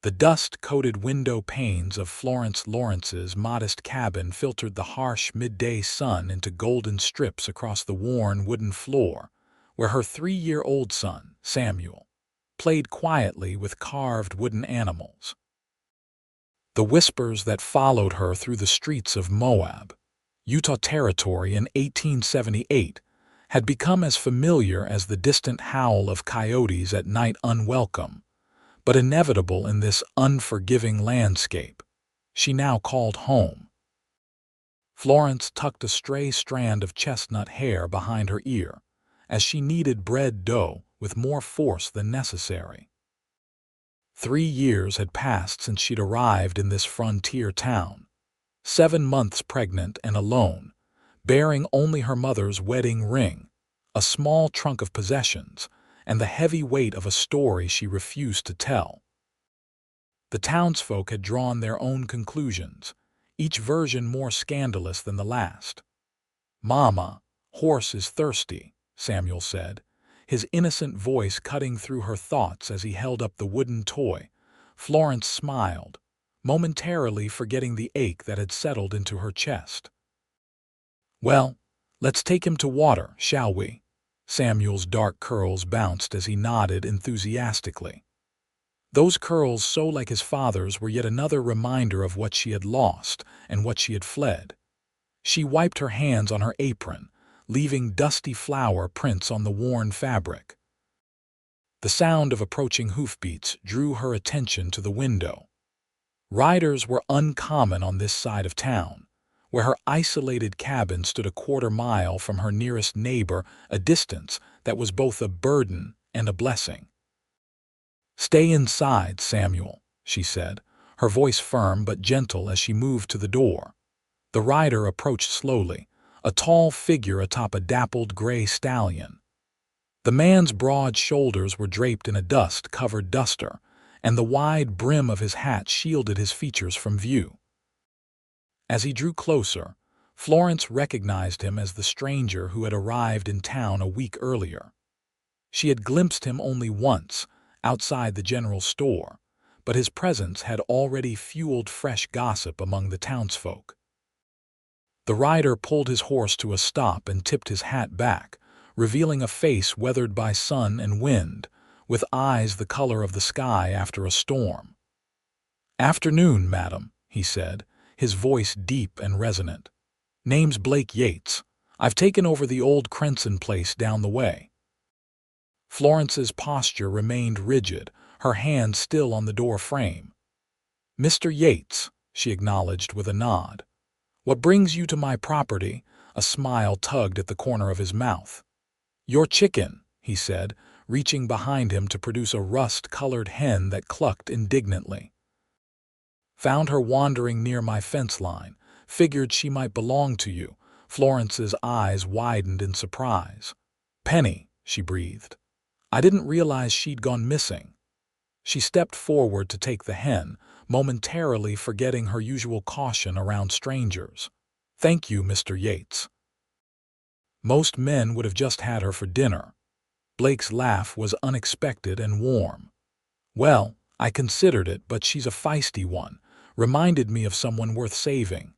The dust-coated window panes of Florence Lawrence's modest cabin filtered the harsh midday sun into golden strips across the worn wooden floor, where her 3-year-old son, Samuel, played quietly with carved wooden animals. The whispers that followed her through the streets of Moab, Utah Territory in 1878, had become as familiar as the distant howl of coyotes at night, unwelcome, but inevitable in this unforgiving landscape she now called home. Florence tucked a stray strand of chestnut hair behind her ear, as she kneaded bread dough with more force than necessary. 3 years had passed since she'd arrived in this frontier town, 7 months pregnant and alone, bearing only her mother's wedding ring, a small trunk of possessions, and the heavy weight of a story she refused to tell. The townsfolk had drawn their own conclusions, each version more scandalous than the last. "Mama, horse is thirsty," Samuel said, his innocent voice cutting through her thoughts as he held up the wooden toy. Florence smiled, momentarily forgetting the ache that had settled into her chest. "Well, let's take him to water, shall we?" Samuel's dark curls bounced as he nodded enthusiastically. Those curls, so like his father's, were yet another reminder of what she had lost and what she had fled. She wiped her hands on her apron, leaving dusty flour prints on the worn fabric. The sound of approaching hoofbeats drew her attention to the window. Riders were uncommon on this side of town, where her isolated cabin stood a quarter-mile from her nearest neighbor, a distance that was both a burden and a blessing. "Stay inside, Samuel," she said, her voice firm but gentle as she moved to the door. The rider approached slowly, a tall figure atop a dappled gray stallion. The man's broad shoulders were draped in a dust-covered duster, and the wide brim of his hat shielded his features from view. As he drew closer, Florence recognized him as the stranger who had arrived in town a week earlier. She had glimpsed him only once, outside the general store, but his presence had already fueled fresh gossip among the townsfolk. The rider pulled his horse to a stop and tipped his hat back, revealing a face weathered by sun and wind, with eyes the color of the sky after a storm. "Afternoon, madam," he said, his voice deep and resonant. "Name's Blake Yates. I've taken over the old Crenson place down the way." Florence's posture remained rigid, her hand still on the door frame. "Mr. Yates," she acknowledged with a nod. "What brings you to my property?" A smile tugged at the corner of his mouth. "Your chicken," he said, reaching behind him to produce a rust-colored hen that clucked indignantly. "Found her wandering near my fence line. Figured she might belong to you." Florence's eyes widened in surprise. "Penny," she breathed. "I didn't realize she'd gone missing." She stepped forward to take the hen, momentarily forgetting her usual caution around strangers. "Thank you, Mr. Yates." Most men would have just had her for dinner. Blake's laugh was unexpected and warm. "Well, I considered it, but she's a feisty one. Reminded me of someone worth saving."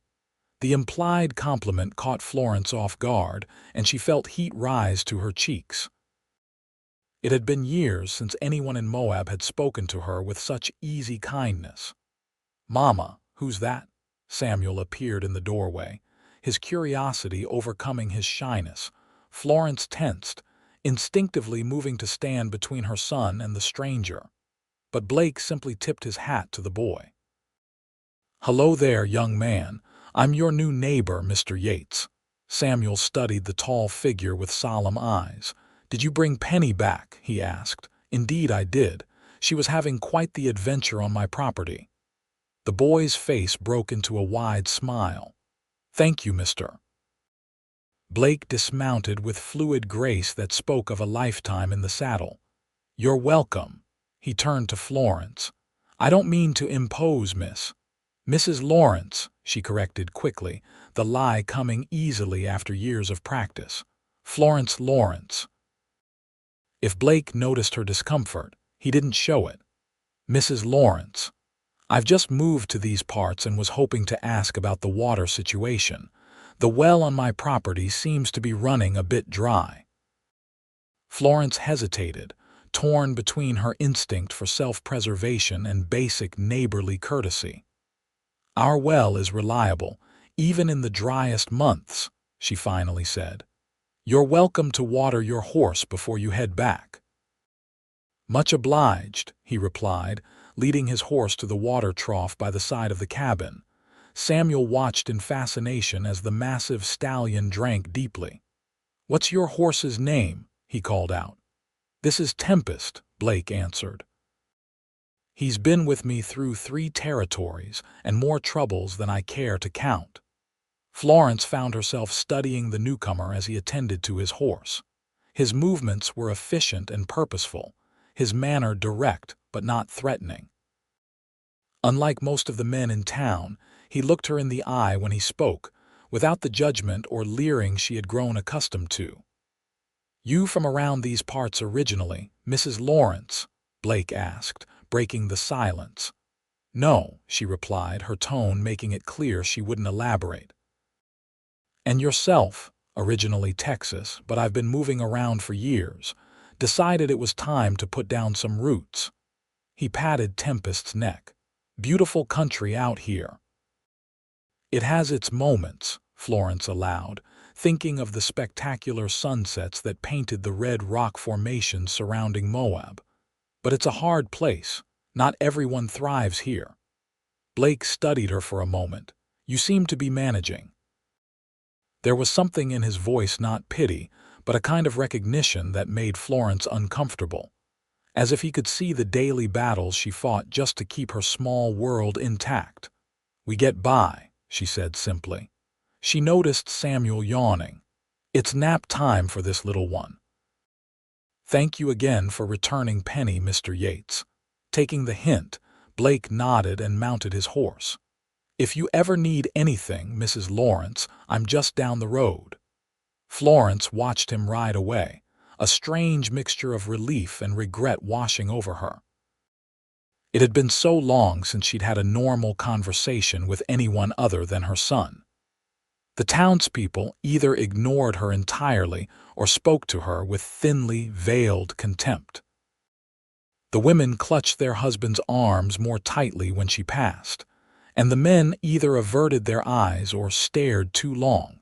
The implied compliment caught Florence off guard, and she felt heat rise to her cheeks. It had been years since anyone in Moab had spoken to her with such easy kindness. "Mama, who's that?" Samuel appeared in the doorway, his curiosity overcoming his shyness. Florence tensed, instinctively moving to stand between her son and the stranger. But Blake simply tipped his hat to the boy. "Hello there, young man. I'm your new neighbor, Mr. Yates." Samuel studied the tall figure with solemn eyes. "Did you bring Penny back?" he asked. "Indeed I did. She was having quite the adventure on my property." The boy's face broke into a wide smile. "Thank you, Mr." Blake dismounted with fluid grace that spoke of a lifetime in the saddle. "You're welcome." He turned to Florence. "I don't mean to impose, Mrs. Lawrence," she corrected quickly, the lie coming easily after years of practice. "Florence Lawrence." If Blake noticed her discomfort, he didn't show it. "Mrs. Lawrence." "I've just moved to these parts and was hoping to ask about the water situation. The well on my property seems to be running a bit dry." Florence hesitated, torn between her instinct for self-preservation and basic neighborly courtesy. "Our well is reliable, even in the driest months," she finally said. "You're welcome to water your horse before you head back." "Much obliged," he replied, leading his horse to the water trough by the side of the cabin. Samuel watched in fascination as the massive stallion drank deeply. "What's your horse's name?" he called out. "This is Tempest," Blake answered. "He's been with me through 3 territories and more troubles than I care to count." Florence found herself studying the newcomer as he attended to his horse. His movements were efficient and purposeful, his manner direct but not threatening. Unlike most of the men in town, he looked her in the eye when he spoke, without the judgment or leering she had grown accustomed to. "You from around these parts originally, Mrs. Lawrence?" Blake asked, breaking the silence. "No," she replied, her tone making it clear she wouldn't elaborate. "And yourself?" "Originally Texas, but I've been moving around for years. Decided it was time to put down some roots." He patted Tempest's neck. "Beautiful country out here." "It has its moments," Florence allowed, thinking of the spectacular sunsets that painted the red rock formations surrounding Moab. "But it's a hard place. Not everyone thrives here." Blake studied her for a moment. "You seem to be managing." There was something in his voice, not pity, but a kind of recognition that made Florence uncomfortable. As if he could see the daily battles she fought just to keep her small world intact. "We get by," she said simply. She noticed Samuel yawning. "It's nap time for this little one." "Thank you again for returning Penny, Mr. Yates." Taking the hint, Blake nodded and mounted his horse. "If you ever need anything, Mrs. Lawrence, I'm just down the road." Florence watched him ride away, a strange mixture of relief and regret washing over her. It had been so long since she'd had a normal conversation with anyone other than her son. The townspeople either ignored her entirely or spoke to her with thinly veiled contempt. The women clutched their husbands' arms more tightly when she passed, and the men either averted their eyes or stared too long.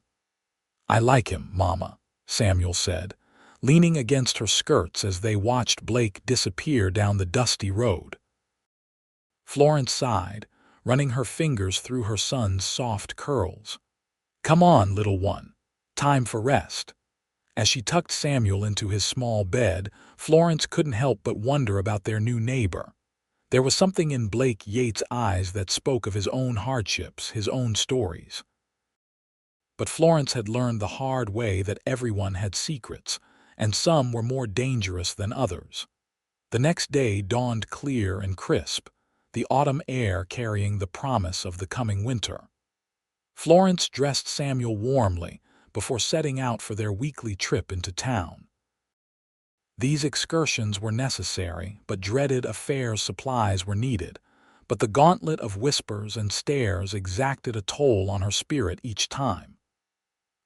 "I like him, Mama," Samuel said, leaning against her skirts as they watched Blake disappear down the dusty road. Florence sighed, running her fingers through her son's soft curls. "Come on, little one. Time for rest." As she tucked Samuel into his small bed, Florence couldn't help but wonder about their new neighbor. There was something in Blake Yates' eyes that spoke of his own hardships, his own stories. But Florence had learned the hard way that everyone had secrets, and some were more dangerous than others. The next day dawned clear and crisp, the autumn air carrying the promise of the coming winter. Florence dressed Samuel warmly before setting out for their weekly trip into town. These excursions were necessary, but dreaded affairs supplies were needed. But the gauntlet of whispers and stares exacted a toll on her spirit each time.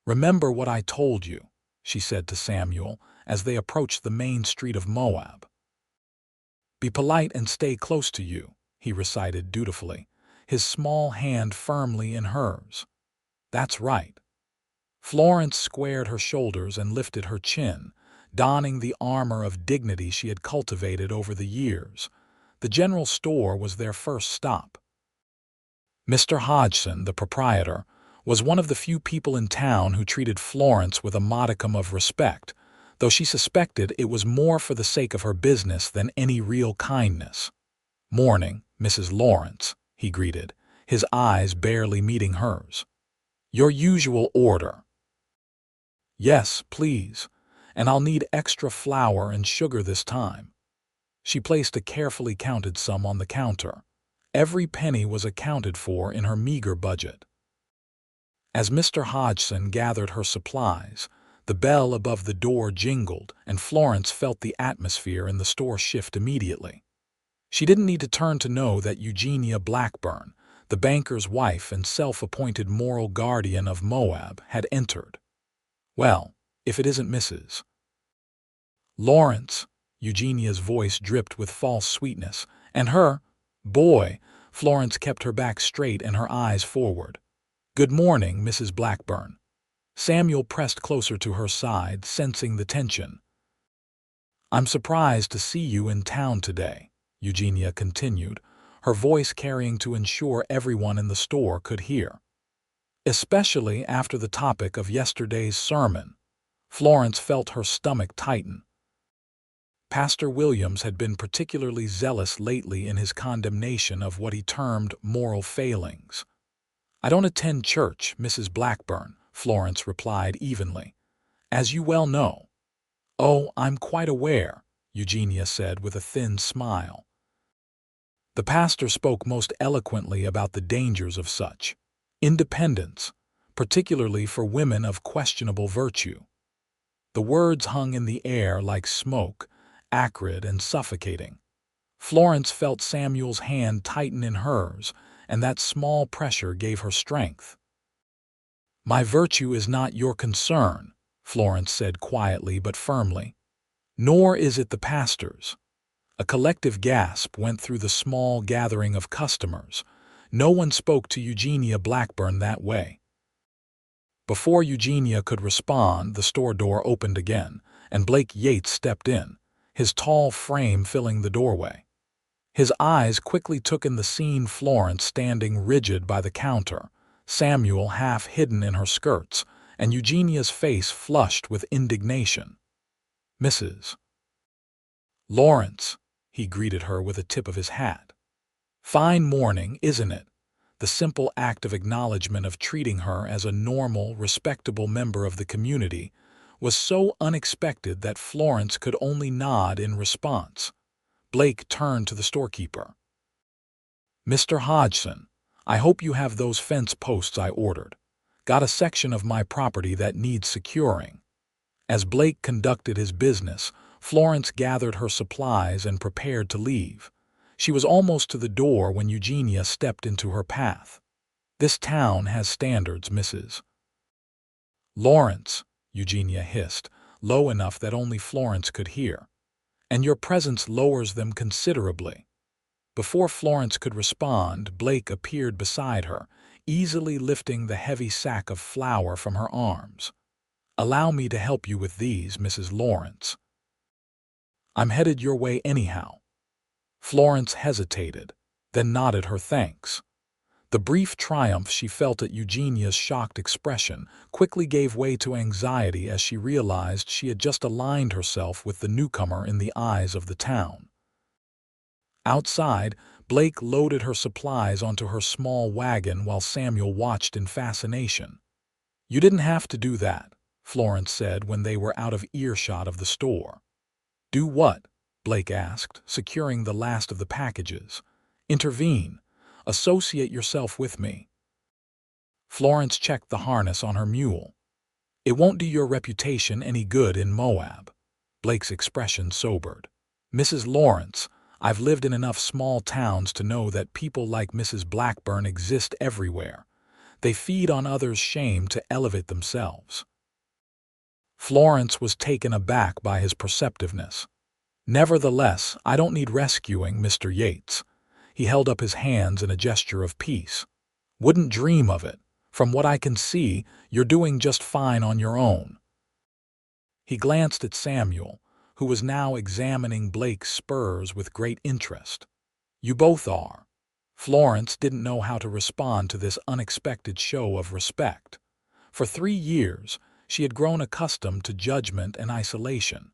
"Remember what I told you," she said to Samuel as they approached the main street of Moab. "Be polite and stay close to you," he recited dutifully, his small hand firmly in hers. "That's right." Florence squared her shoulders and lifted her chin, donning the armor of dignity she had cultivated over the years. The general store was their first stop. Mr. Hodgson, the proprietor, was one of the few people in town who treated Florence with a modicum of respect, though she suspected it was more for the sake of her business than any real kindness. "Morning, Mrs. Lawrence," he greeted, his eyes barely meeting hers. "Your usual order." "Yes, please, and I'll need extra flour and sugar this time." She placed a carefully counted sum on the counter. Every penny was accounted for in her meager budget. As Mr. Hodgson gathered her supplies, the bell above the door jingled, and Florence felt the atmosphere in the store shift immediately. She didn't need to turn to know that Eugenia Blackburn, the banker's wife and self-appointed moral guardian of Moab, had entered. Well, if it isn't Mrs. Lawrence, Eugenia's voice dripped with false sweetness, and her, boy, Florence kept her back straight and her eyes forward. Good morning, Mrs. Blackburn. Samuel pressed closer to her side, sensing the tension. I'm surprised to see you in town today, Eugenia continued, her voice carrying to ensure everyone in the store could hear. Especially after the topic of yesterday's sermon. Florence felt her stomach tighten. Pastor Williams had been particularly zealous lately in his condemnation of what he termed moral failings. I don't attend church, Mrs. Blackburn, Florence replied evenly. As you well know. Oh, I'm quite aware, Eugenia said with a thin smile. The pastor spoke most eloquently about the dangers of such independence, particularly for women of questionable virtue. The words hung in the air like smoke, acrid and suffocating. Florence felt Samuel's hand tighten in hers, and that small pressure gave her strength. My virtue is not your concern, Florence said quietly but firmly. Nor is it the pastor's. A collective gasp went through the small gathering of customers. No one spoke to Eugenia Blackburn that way. Before Eugenia could respond, the store door opened again, and Blake Yates stepped in, his tall frame filling the doorway. His eyes quickly took in the scene: Florence standing rigid by the counter, Samuel half hidden in her skirts, and Eugenia's face flushed with indignation. Mrs. Lawrence, he greeted her with a tip of his hat. Fine morning, isn't it? The simple act of acknowledgement of treating her as a normal, respectable member of the community was so unexpected that Florence could only nod in response. Blake turned to the storekeeper. Mr. Hodgson, I hope you have those fence posts I ordered. Got a section of my property that needs securing. As Blake conducted his business, Florence gathered her supplies and prepared to leave. She was almost to the door when Eugenia stepped into her path. This town has standards, Mrs. Lawrence, Eugenia hissed, low enough that only Florence could hear. And your presence lowers them considerably. Before Florence could respond, Blake appeared beside her, easily lifting the heavy sack of flour from her arms. Allow me to help you with these, Mrs. Lawrence. I'm headed your way anyhow. Florence hesitated, then nodded her thanks. The brief triumph she felt at Eugenia's shocked expression quickly gave way to anxiety as she realized she had just aligned herself with the newcomer in the eyes of the town. Outside, Blake loaded her supplies onto her small wagon while Samuel watched in fascination. You didn't have to do that, Florence said when they were out of earshot of the store. Do what? Blake asked, securing the last of the packages. Intervene. Associate yourself with me. Florence checked the harness on her mule. It won't do your reputation any good in Moab. Blake's expression sobered. Mrs. Lawrence, I've lived in enough small towns to know that people like Mrs. Blackburn exist everywhere. They feed on others' shame to elevate themselves. Florence was taken aback by his perceptiveness. Nevertheless, I don't need rescuing, Mr. Yates. He held up his hands in a gesture of peace. Wouldn't dream of it. From what I can see, you're doing just fine on your own. He glanced at Samuel, who was now examining Blake's spurs with great interest. You both are. Florence didn't know how to respond to this unexpected show of respect. For 3 years, she had grown accustomed to judgment and isolation.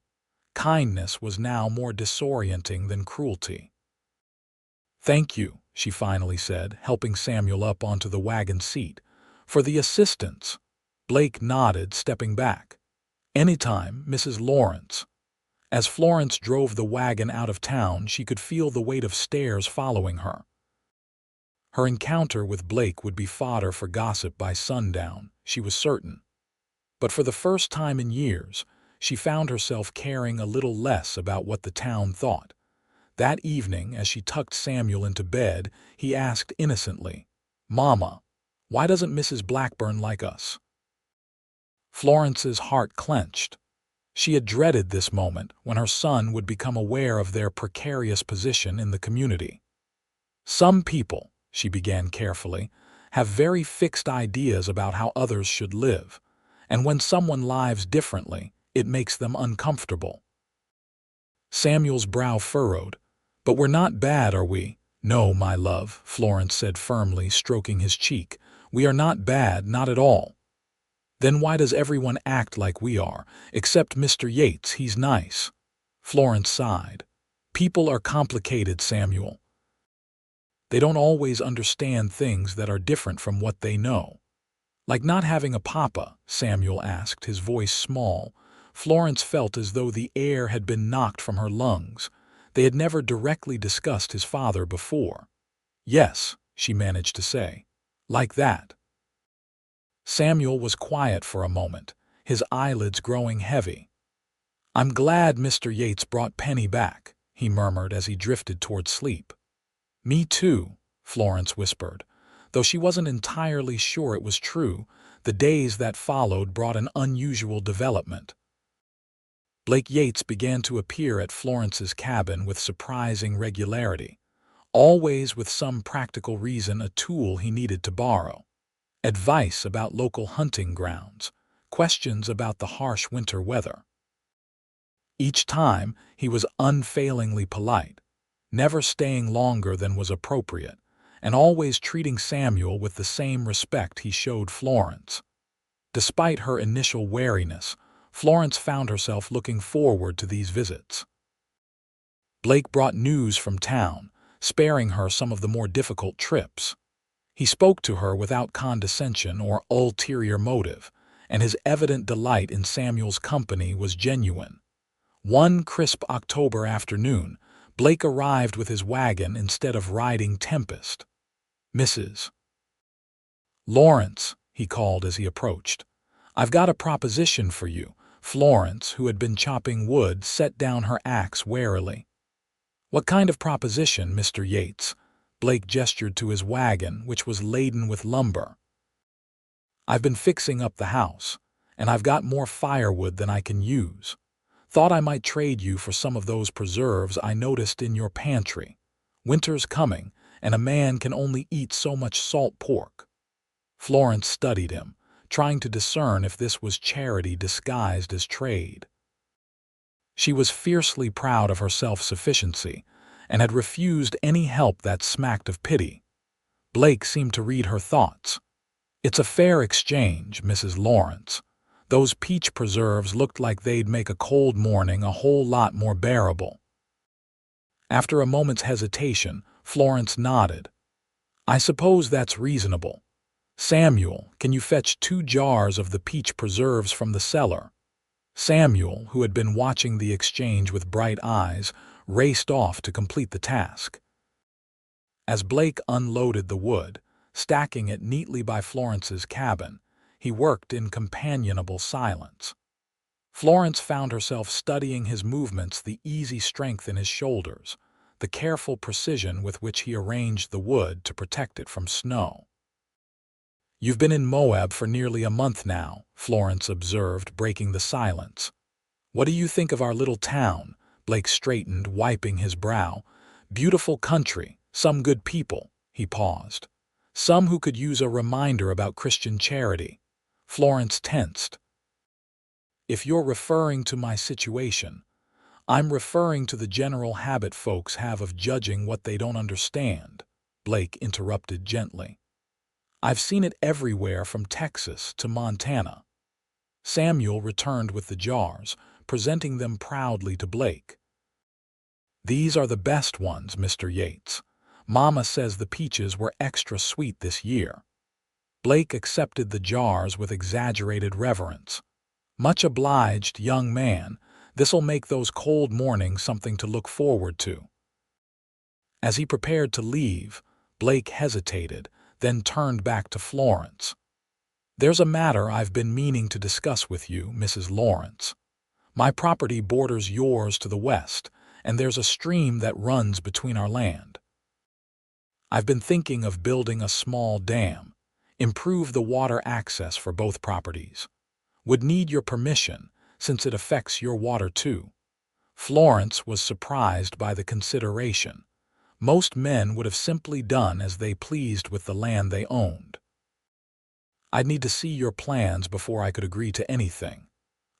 Kindness was now more disorienting than cruelty. Thank you, she finally said, helping Samuel up onto the wagon seat. For the assistance. Blake nodded, stepping back. Anytime, Mrs. Lawrence. As Florence drove the wagon out of town, she could feel the weight of stares following her. Her encounter with Blake would be fodder for gossip by sundown, she was certain. But for the first time in years, she found herself caring a little less about what the town thought. That evening, as she tucked Samuel into bed, he asked innocently, "Mama, why doesn't Mrs. Blackburn like us?" Florence's heart clenched. She had dreaded this moment when her son would become aware of their precarious position in the community. "Some people," she began carefully, "have very fixed ideas about how others should live, and when someone lives differently, it makes them uncomfortable." Samuel's brow furrowed. "But we're not bad, are we?" "No, my love," Florence said firmly, stroking his cheek. "We are not bad, not at all." "Then why does everyone act like we are, except Mr. Yates? He's nice." Florence sighed. "People are complicated, Samuel. They don't always understand things that are different from what they know." "Like not having a papa?" Samuel asked, his voice small. Florence felt as though the air had been knocked from her lungs. They had never directly discussed his father before. "Yes," she managed to say. "Like that." Samuel was quiet for a moment, his eyelids growing heavy. "I'm glad Mr. Yates brought Penny back," he murmured as he drifted toward sleep. "Me too," Florence whispered. Though she wasn't entirely sure it was true, the days that followed brought an unusual development. Blake Yates began to appear at Florence's cabin with surprising regularity, always with some practical reason, a tool he needed to borrow. Advice about local hunting grounds, questions about the harsh winter weather. Each time, he was unfailingly polite, never staying longer than was appropriate, and always treating Samuel with the same respect he showed Florence. Despite her initial wariness, Florence found herself looking forward to these visits. Blake brought news from town, sparing her some of the more difficult trips. He spoke to her without condescension or ulterior motive, and his evident delight in Samuel's company was genuine. One crisp October afternoon, Blake arrived with his wagon instead of riding Tempest. "Mrs. Lawrence," he called as he approached. "I've got a proposition for you." Florence, who had been chopping wood, set down her axe warily. "What kind of proposition, Mr. Yates?" Blake gestured to his wagon, which was laden with lumber. "I've been fixing up the house, and I've got more firewood than I can use. Thought I might trade you for some of those preserves I noticed in your pantry. Winter's coming, and a man can only eat so much salt pork." Florence studied him, trying to discern if this was charity disguised as trade. She was fiercely proud of her self-sufficiency, and had refused any help that smacked of pity. Blake seemed to read her thoughts. "It's a fair exchange, Mrs. Lawrence. Those peach preserves looked like they'd make a cold morning a whole lot more bearable." After a moment's hesitation, Florence nodded. "I suppose that's reasonable. Samuel, can you fetch 2 jars of the peach preserves from the cellar?" Samuel, who had been watching the exchange with bright eyes, raced off to complete the task. As Blake unloaded the wood, stacking it neatly by Florence's cabin, he worked in companionable silence. Florence found herself studying his movements, the easy strength in his shoulders, the careful precision with which he arranged the wood to protect it from snow. "You've been in Moab for nearly a month now," Florence observed, breaking the silence. "What do you think of our little town?" Blake straightened, wiping his brow. "Beautiful country, some good people." He paused. "Some who could use a reminder about Christian charity." Florence tensed. "If you're referring to my situation, I'm referring to the general habit folks have of judging what they don't understand," Blake interrupted gently. "I've seen it everywhere from Texas to Montana." Samuel returned with the jars, presenting them proudly to Blake. "These are the best ones, Mr. Yates. Mama says the peaches were extra sweet this year." Blake accepted the jars with exaggerated reverence. "Much obliged, young man. This'll make those cold mornings something to look forward to." As he prepared to leave, Blake hesitated, then turned back to Florence. "There's a matter I've been meaning to discuss with you, Mrs. Lawrence. My property borders yours to the west, and there's a stream that runs between our land. I've been thinking of building a small dam, improve the water access for both properties. Would need your permission, since it affects your water too." Florence was surprised by the consideration. Most men would have simply done as they pleased with the land they owned. "I'd need to see your plans before I could agree to anything."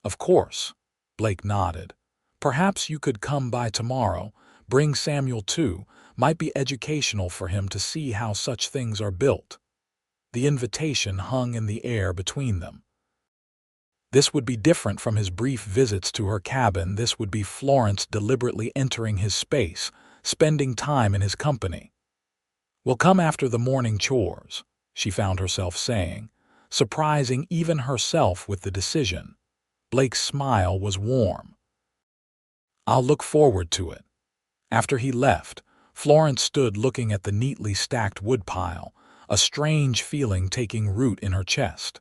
"Of course," Blake nodded. "Perhaps you could come by tomorrow, bring Samuel too. Might be educational for him to see how such things are built." The invitation hung in the air between them. This would be different from his brief visits to her cabin. This would be Florence deliberately entering his space, spending time in his company. "We'll come after the morning chores," she found herself saying, surprising even herself with the decision. Blake's smile was warm. "I'll look forward to it." After he left, Florence stood looking at the neatly stacked woodpile, a strange feeling taking root in her chest.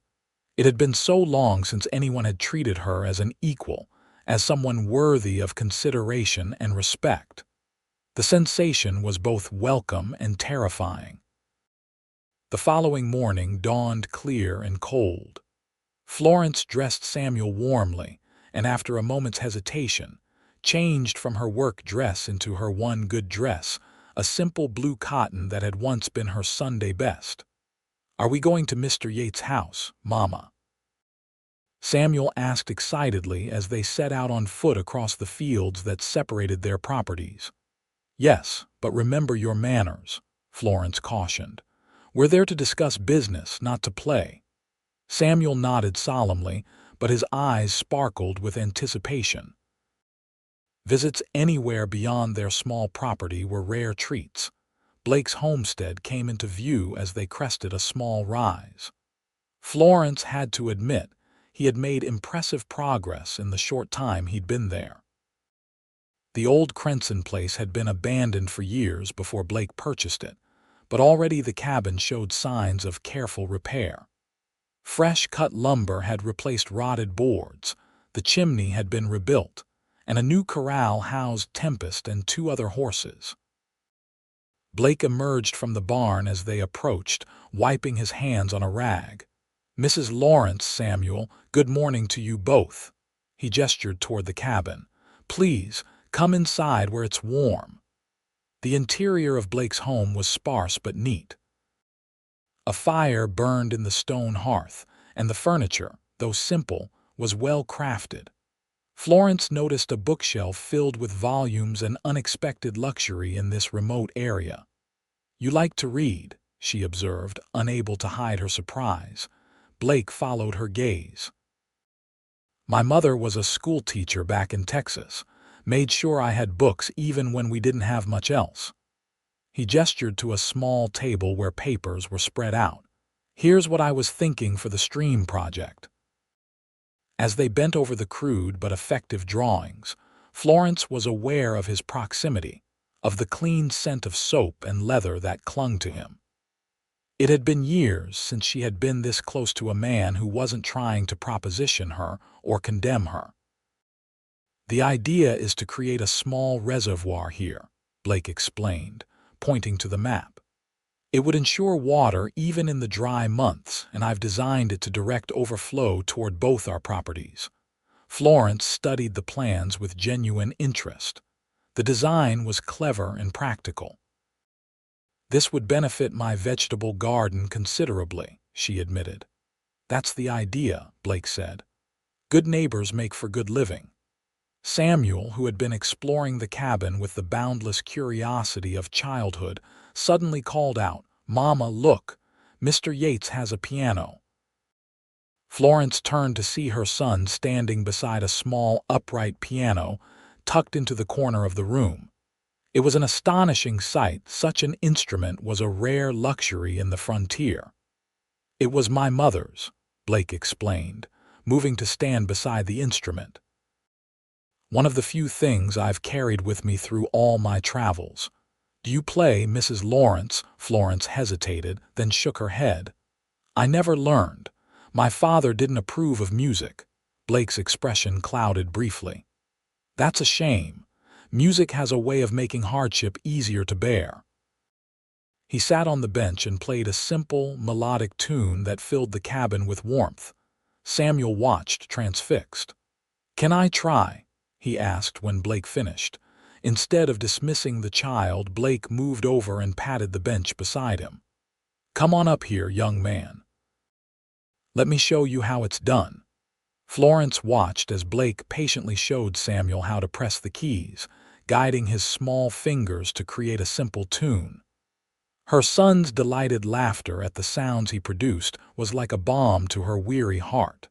It had been so long since anyone had treated her as an equal, as someone worthy of consideration and respect. The sensation was both welcome and terrifying. The following morning dawned clear and cold. Florence dressed Samuel warmly, and after a moment's hesitation, changed from her work dress into her one good dress, a simple blue cotton that had once been her Sunday best. "Are we going to Mr. Yates' house, Mama?" Samuel asked excitedly as they set out on foot across the fields that separated their properties. "Yes, but remember your manners," Florence cautioned. "We're there to discuss business, not to play." Samuel nodded solemnly, but his eyes sparkled with anticipation. Visits anywhere beyond their small property were rare treats. Blake's homestead came into view as they crested a small rise. Florence had to admit he had made impressive progress in the short time he'd been there. The old Crenson place had been abandoned for years before Blake purchased it, but already the cabin showed signs of careful repair. Fresh cut lumber had replaced rotted boards, the chimney had been rebuilt, and a new corral housed Tempest and 2 other horses. Blake emerged from the barn as they approached, wiping his hands on a rag. "Mrs. Lawrence, Samuel, good morning to you both." He gestured toward the cabin. "Please, come inside where it's warm." The interior of Blake's home was sparse but neat. A fire burned in the stone hearth, and the furniture, though simple, was well crafted. Florence noticed a bookshelf filled with volumes, an unexpected luxury in this remote area. "You like to read," she observed, unable to hide her surprise. Blake followed her gaze. "My mother was a schoolteacher back in Texas, made sure I had books even when we didn't have much else." He gestured to a small table where papers were spread out. "Here's what I was thinking for the stream project." As they bent over the crude but effective drawings, Florence was aware of his proximity, of the clean scent of soap and leather that clung to him. It had been years since she had been this close to a man who wasn't trying to proposition her or condemn her. "The idea is to create a small reservoir here," Blake explained, pointing to the map. "It would ensure water even in the dry months, and I've designed it to direct overflow toward both our properties." Florence studied the plans with genuine interest. The design was clever and practical. "This would benefit my vegetable garden considerably," she admitted. "That's the idea," Blake said. "Good neighbors make for good living." Samuel, who had been exploring the cabin with the boundless curiosity of childhood, suddenly called out, "Mama, look! Mr. Yates has a piano." Florence turned to see her son standing beside a small, upright piano tucked into the corner of the room. It was an astonishing sight. Such an instrument was a rare luxury in the frontier. "It was my mother's," Blake explained, moving to stand beside the instrument. "One of the few things I've carried with me through all my travels." "Do you play, Mrs. Lawrence?" Florence hesitated, then shook her head. "I never learned. My father didn't approve of music." Blake's expression clouded briefly. "That's a shame. Music has a way of making hardship easier to bear. He sat on the bench and played a simple, melodic tune that filled the cabin with warmth. Samuel watched, transfixed. "Can I try?" he asked when Blake finished. Instead of dismissing the child, Blake moved over and patted the bench beside him. "Come on up here, young man. Let me show you how it's done." Florence watched as Blake patiently showed Samuel how to press the keys, guiding his small fingers to create a simple tune. Her son's delighted laughter at the sounds he produced was like a balm to her weary heart.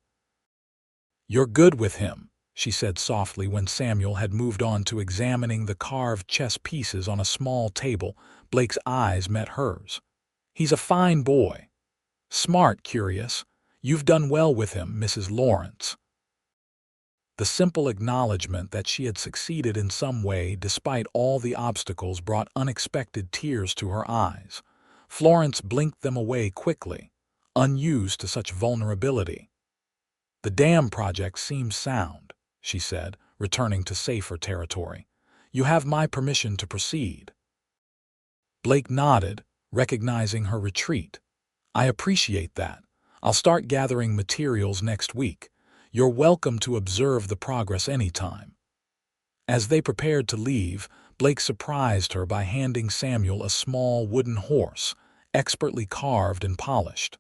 "You're good with him," she said softly when Samuel had moved on to examining the carved chess pieces on a small table. Blake's eyes met hers. "He's a fine boy. Smart, curious. You've done well with him, Mrs. Lawrence." The simple acknowledgement that she had succeeded in some way despite all the obstacles brought unexpected tears to her eyes. Florence blinked them away quickly, unused to such vulnerability. "The dam project seems sound," she said, returning to safer territory. "You have my permission to proceed." Blake nodded, recognizing her retreat. "I appreciate that. I'll start gathering materials next week. You're welcome to observe the progress anytime." As they prepared to leave, Blake surprised her by handing Samuel a small wooden horse, expertly carved and polished.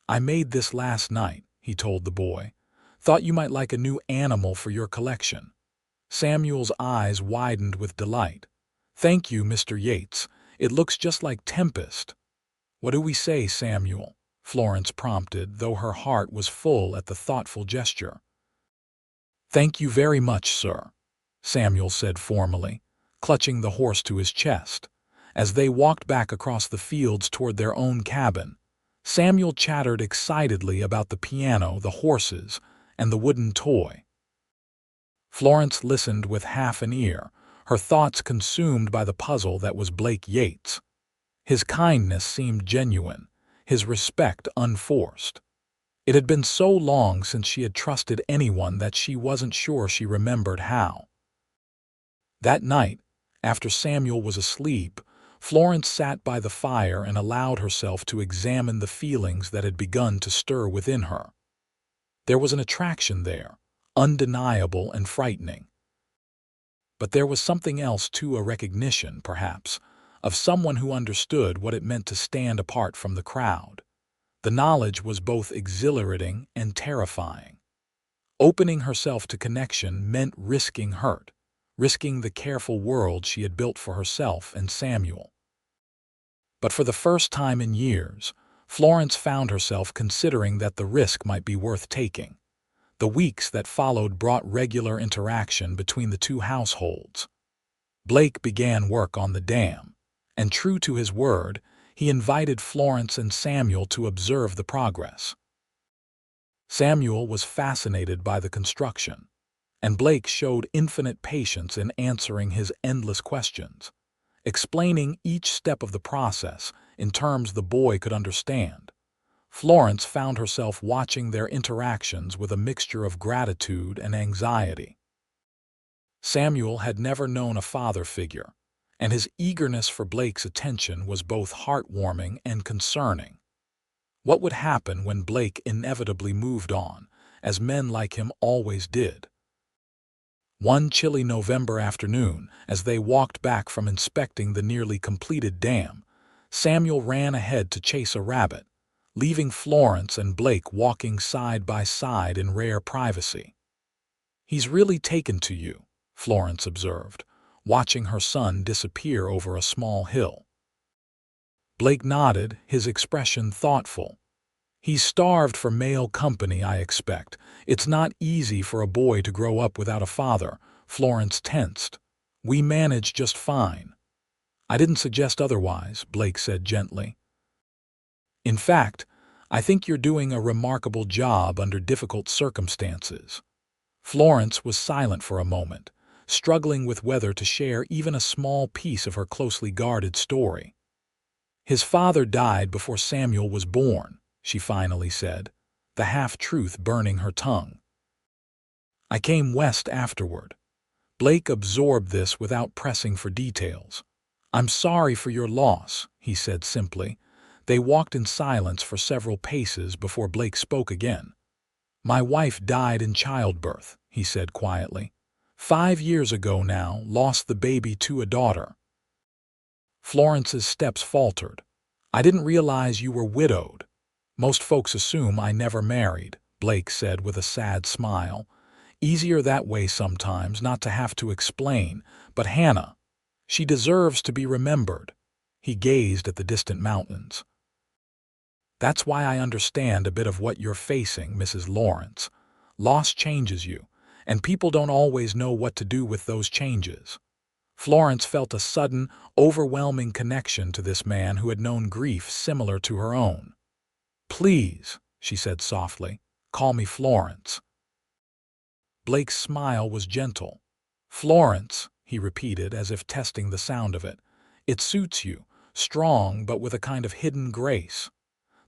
"I made this last night," he told the boy. "Thought you might like a new animal for your collection." Samuel's eyes widened with delight. "Thank you, Mr. Yates. It looks just like Tempest." "What do we say, Samuel?" Florence prompted, though her heart was full at the thoughtful gesture. "Thank you very much, sir," Samuel said formally, clutching the horse to his chest. As they walked back across the fields toward their own cabin, Samuel chattered excitedly about the piano, the horses, and the wooden toy. Florence listened with half an ear, her thoughts consumed by the puzzle that was Blake Yates. His kindness seemed genuine, his respect unforced. It had been so long since she had trusted anyone that she wasn't sure she remembered how. That night, after Samuel was asleep, Florence sat by the fire and allowed herself to examine the feelings that had begun to stir within her. There was an attraction there, undeniable and frightening. But there was something else too, a recognition, perhaps, of someone who understood what it meant to stand apart from the crowd. The knowledge was both exhilarating and terrifying. Opening herself to connection meant risking hurt, risking the careful world she had built for herself and Samuel. But for the first time in years, Florence found herself considering that the risk might be worth taking. The weeks that followed brought regular interaction between the two households. Blake began work on the dam, and true to his word, he invited Florence and Samuel to observe the progress. Samuel was fascinated by the construction, and Blake showed infinite patience in answering his endless questions, explaining each step of the process in terms the boy could understand. Florence found herself watching their interactions with a mixture of gratitude and anxiety. Samuel had never known a father figure, and his eagerness for Blake's attention was both heartwarming and concerning. What would happen when Blake inevitably moved on, as men like him always did? One chilly November afternoon, as they walked back from inspecting the nearly completed dam, Samuel ran ahead to chase a rabbit, leaving Florence and Blake walking side by side in rare privacy. "He's really taken to you," Florence observed, watching her son disappear over a small hill. Blake nodded, his expression thoughtful. "He's starved for male company, I expect. It's not easy for a boy to grow up without a father." Florence tensed. "We manage just fine." "I didn't suggest otherwise," Blake said gently. "In fact, I think you're doing a remarkable job under difficult circumstances." Florence was silent for a moment, struggling with whether to share even a small piece of her closely guarded story. "His father died before Samuel was born," she finally said, the half-truth burning her tongue. "I came west afterward. Blake absorbed this without pressing for details. "I'm sorry for your loss," he said simply. They walked in silence for several paces before Blake spoke again. "My wife died in childbirth," he said quietly. 5 years ago now, lost the baby to a daughter." Florence's steps faltered. "I didn't realize you were widowed." "Most folks assume I never married," Blake said with a sad smile. "Easier that way sometimes, not to have to explain. But Hannah, she deserves to be remembered." He gazed at the distant mountains. "That's why I understand a bit of what you're facing, Mrs. Lawrence. Loss changes you, and people don't always know what to do with those changes." Florence felt a sudden, overwhelming connection to this man who had known grief similar to her own. "Please," she said softly, "call me Florence." Blake's smile was gentle. "Florence," he repeated as if testing the sound of it. "It suits you, strong but with a kind of hidden grace."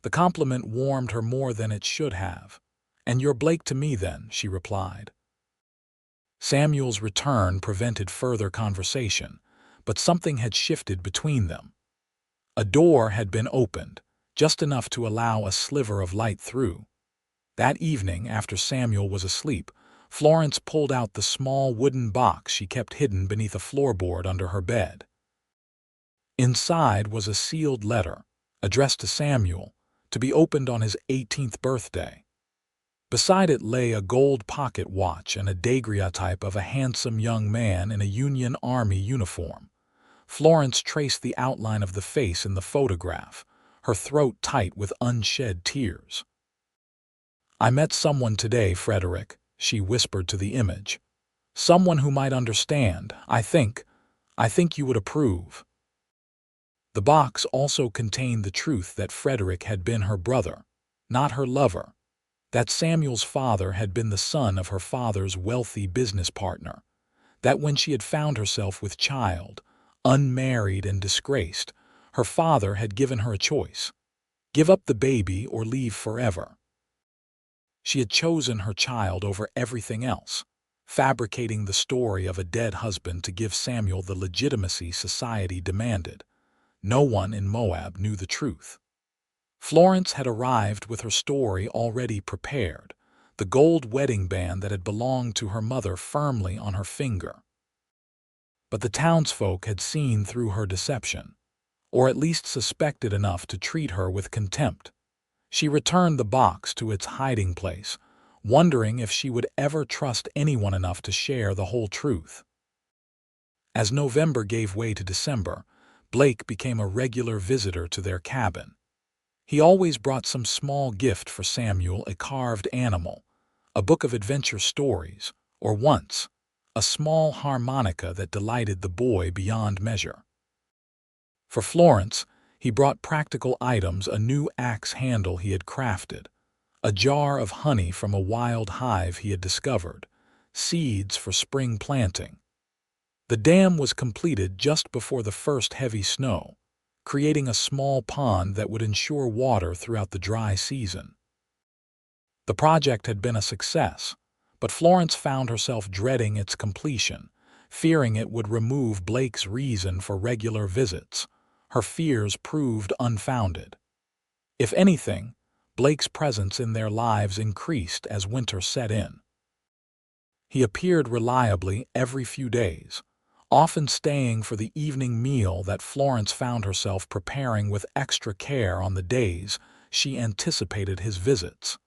The compliment warmed her more than it should have. "And you're Blake to me then," she replied. Samuel's return prevented further conversation, but something had shifted between them. A door had been opened, just enough to allow a sliver of light through. That evening, after Samuel was asleep, Florence pulled out the small wooden box she kept hidden beneath a floorboard under her bed. Inside was a sealed letter, addressed to Samuel, to be opened on his 18th birthday. Beside it lay a gold pocket watch and a daguerreotype of a handsome young man in a Union Army uniform. Florence traced the outline of the face in the photograph, her throat tight with unshed tears. "I met someone today, Frederick," she whispered to the image. "Someone who might understand. I think you would approve." The box also contained the truth that Frederick had been her brother, not her lover, that Samuel's father had been the son of her father's wealthy business partner, that when she had found herself with child, unmarried and disgraced, her father had given her a choice: give up the baby or leave forever. She had chosen her child over everything else, fabricating the story of a dead husband to give Samuel the legitimacy society demanded. No one in Moab knew the truth. Florence had arrived with her story already prepared, the gold wedding band that had belonged to her mother firmly on her finger. But the townsfolk had seen through her deception, or at least suspected enough to treat her with contempt. She returned the box to its hiding place, wondering if she would ever trust anyone enough to share the whole truth. As November gave way to December, Blake became a regular visitor to their cabin. He always brought some small gift for Samuel, a carved animal, a book of adventure stories, or once, a small harmonica that delighted the boy beyond measure. For Florence, he brought practical items: a new axe handle he had crafted, a jar of honey from a wild hive he had discovered, seeds for spring planting. The dam was completed just before the first heavy snow, creating a small pond that would ensure water throughout the dry season. The project had been a success, but Florence found herself dreading its completion, fearing it would remove Blake's reason for regular visits. Her fears proved unfounded. If anything, Blake's presence in their lives increased as winter set in. He appeared reliably every few days, often staying for the evening meal that Florence found herself preparing with extra care on the days she anticipated his visits.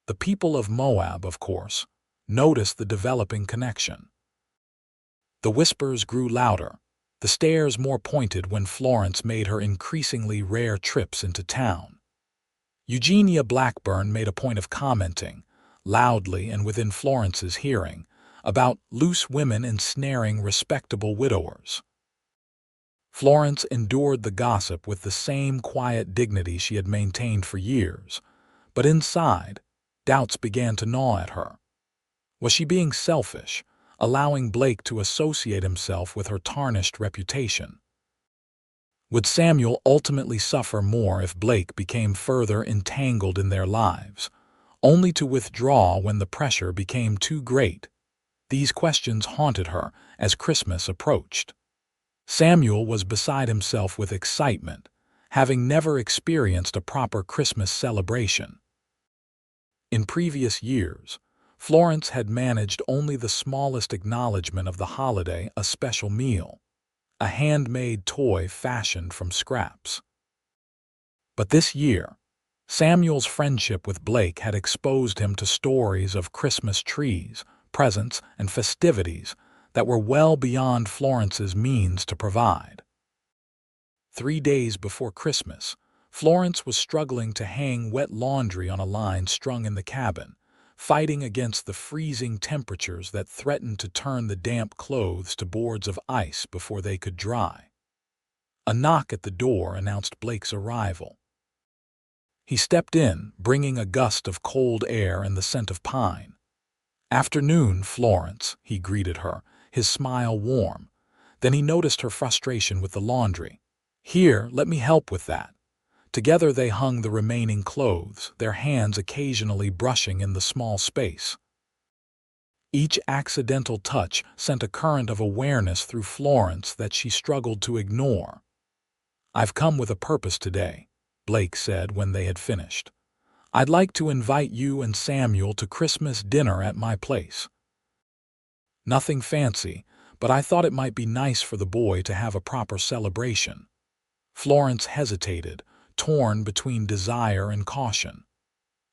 The people of Moab, of course, noticed the developing connection. The whispers grew louder, the stares more pointed when Florence made her increasingly rare trips into town. Eugenia Blackburn made a point of commenting, loudly and within Florence's hearing, about loose women ensnaring respectable widowers. Florence endured the gossip with the same quiet dignity she had maintained for years, but inside, doubts began to gnaw at her. Was she being selfish, allowing Blake to associate himself with her tarnished reputation? Would Samuel ultimately suffer more if Blake became further entangled in their lives, only to withdraw when the pressure became too great? These questions haunted her as Christmas approached. Samuel was beside himself with excitement, having never experienced a proper Christmas celebration. In previous years, Florence had managed only the smallest acknowledgement of the holiday, a special meal, a handmade toy fashioned from scraps. But this year, Samuel's friendship with Blake had exposed him to stories of Christmas trees, presents, and festivities that were well beyond Florence's means to provide. 3 days before Christmas, Florence was struggling to hang wet laundry on a line strung in the cabin, fighting against the freezing temperatures that threatened to turn the damp clothes to boards of ice before they could dry. A knock at the door announced Blake's arrival. He stepped in, bringing a gust of cold air and the scent of pine. "Afternoon, Florence," he greeted her, his smile warm. Then he noticed her frustration with the laundry. "Here, let me help with that." Together they hung the remaining clothes, their hands occasionally brushing in the small space. Each accidental touch sent a current of awareness through Florence that she struggled to ignore. "I've come with a purpose today," Blake said when they had finished. "I'd like to invite you and Samuel to Christmas dinner at my place. Nothing fancy, but I thought it might be nice for the boy to have a proper celebration." Florence hesitated, torn between desire and caution.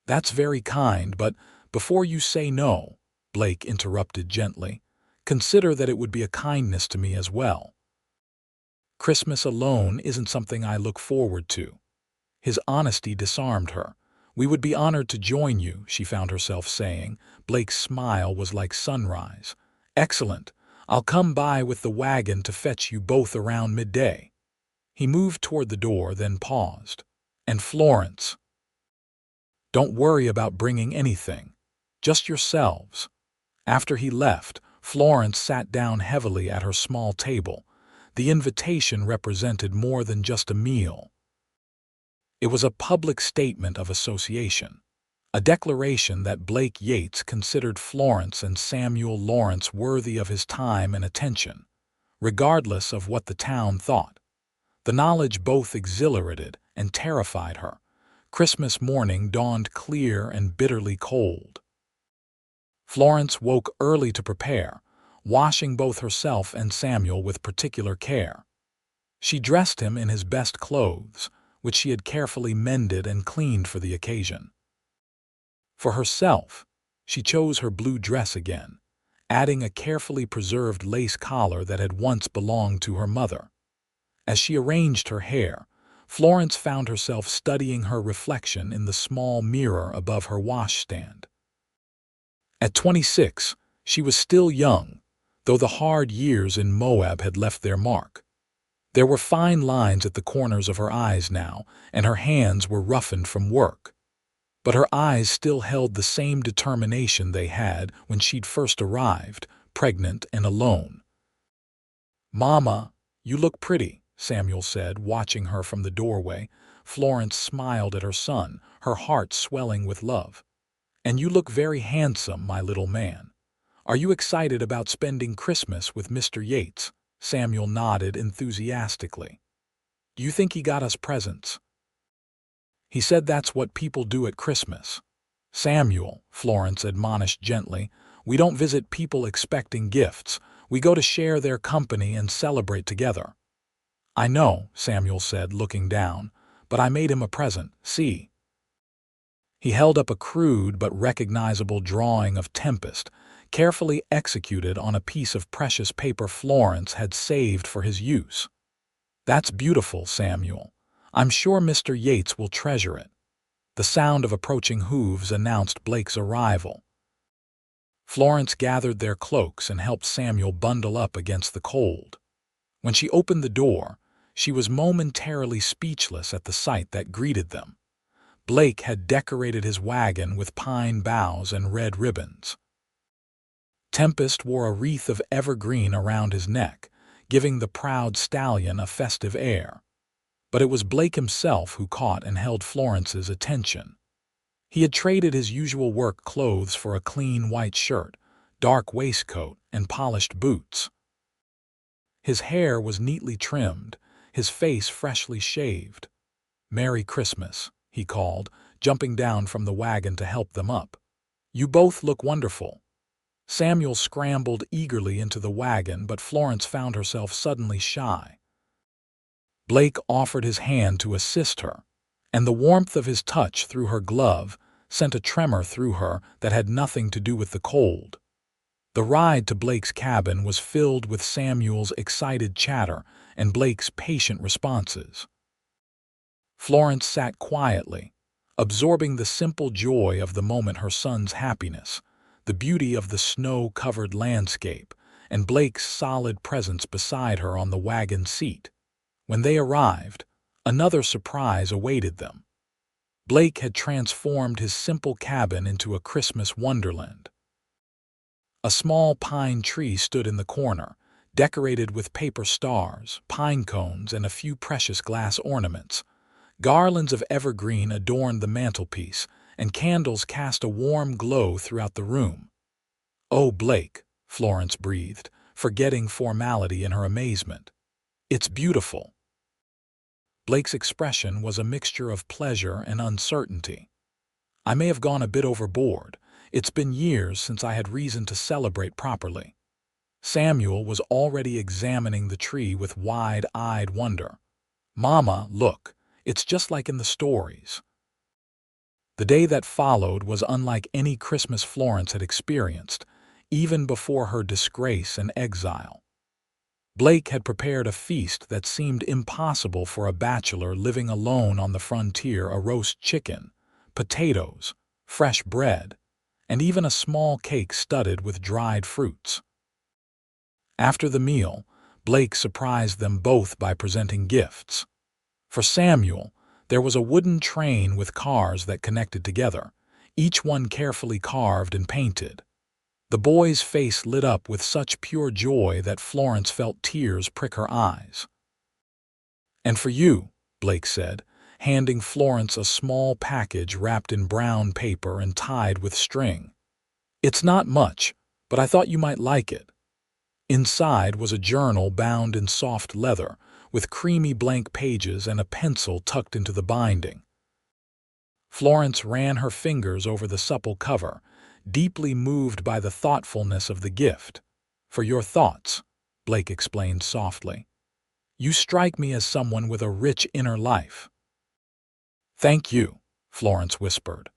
"That's very kind, but before you say no," Blake interrupted gently, "consider that it would be a kindness to me as well. Christmas alone isn't something I look forward to." His honesty disarmed her. "We would be honored to join you," she found herself saying. Blake's smile was like sunrise. "Excellent. I'll come by with the wagon to fetch you both around midday." He moved toward the door, then paused. "And Florence, don't worry about bringing anything. Just yourselves." After he left, Florence sat down heavily at her small table. The invitation represented more than just a meal. It was a public statement of association, a declaration that Blake Yates considered Florence and Samuel Lawrence worthy of his time and attention, regardless of what the town thought. The knowledge both exhilarated and terrified her. Christmas morning dawned clear and bitterly cold. Florence woke early to prepare, washing both herself and Samuel with particular care. She dressed him in his best clothes, which she had carefully mended and cleaned for the occasion. For herself, she chose her blue dress again, adding a carefully preserved lace collar that had once belonged to her mother. As she arranged her hair, Florence found herself studying her reflection in the small mirror above her washstand. At 26, she was still young, though the hard years in Moab had left their mark. There were fine lines at the corners of her eyes now, and her hands were roughened from work. But her eyes still held the same determination they had when she'd first arrived, pregnant and alone. "Mama, you look pretty," Samuel said, watching her from the doorway. Florence smiled at her son, her heart swelling with love. "And you look very handsome, my little man. Are you excited about spending Christmas with Mr. Yates?" Samuel nodded enthusiastically. "Do you think he got us presents?" "He said that's what people do at Christmas." "Samuel," Florence admonished gently, "we don't visit people expecting gifts. We go to share their company and celebrate together." "I know," Samuel said, looking down, "but I made him a present, see." He held up a crude but recognizable drawing of Tempest, carefully executed on a piece of precious paper Florence had saved for his use. "That's beautiful, Samuel. I'm sure Mr. Yates will treasure it." The sound of approaching hooves announced Blake's arrival. Florence gathered their cloaks and helped Samuel bundle up against the cold. When she opened the door, she was momentarily speechless at the sight that greeted them. Blake had decorated his wagon with pine boughs and red ribbons. Tempest wore a wreath of evergreen around his neck, giving the proud stallion a festive air. But it was Blake himself who caught and held Florence's attention. He had traded his usual work clothes for a clean white shirt, dark waistcoat, and polished boots. His hair was neatly trimmed, his face freshly shaved. "Merry Christmas," he called, jumping down from the wagon to help them up. "You both look wonderful." Samuel scrambled eagerly into the wagon, but Florence found herself suddenly shy. Blake offered his hand to assist her, and the warmth of his touch through her glove sent a tremor through her that had nothing to do with the cold. The ride to Blake's cabin was filled with Samuel's excited chatter and Blake's patient responses. Florence sat quietly, absorbing the simple joy of the moment, her son's happiness, the beauty of the snow-covered landscape, and Blake's solid presence beside her on the wagon seat. When they arrived, another surprise awaited them. Blake had transformed his simple cabin into a Christmas wonderland. A small pine tree stood in the corner, decorated with paper stars, pine cones, and a few precious glass ornaments. Garlands of evergreen adorned the mantelpiece, and candles cast a warm glow throughout the room. "Oh, Blake," Florence breathed, forgetting formality in her amazement. "It's beautiful." Blake's expression was a mixture of pleasure and uncertainty. "I may have gone a bit overboard. It's been years since I had reason to celebrate properly." Samuel was already examining the tree with wide-eyed wonder. "Mama, look, it's just like in the stories." The day that followed was unlike any Christmas Florence had experienced, even before her disgrace and exile. Blake had prepared a feast that seemed impossible for a bachelor living alone on the frontier: a roast chicken, potatoes, fresh bread, and even a small cake studded with dried fruits. After the meal, Blake surprised them both by presenting gifts. For Samuel, there was a wooden train with cars that connected together, each one carefully carved and painted. The boy's face lit up with such pure joy that Florence felt tears prick her eyes. "And for you," Blake said, handing Florence a small package wrapped in brown paper and tied with string. "It's not much, but I thought you might like it." Inside was a journal bound in soft leather, with creamy blank pages and a pencil tucked into the binding. Florence ran her fingers over the supple cover, deeply moved by the thoughtfulness of the gift. "For your thoughts," Blake explained softly. "You strike me as someone with a rich inner life." "Thank you," Florence whispered,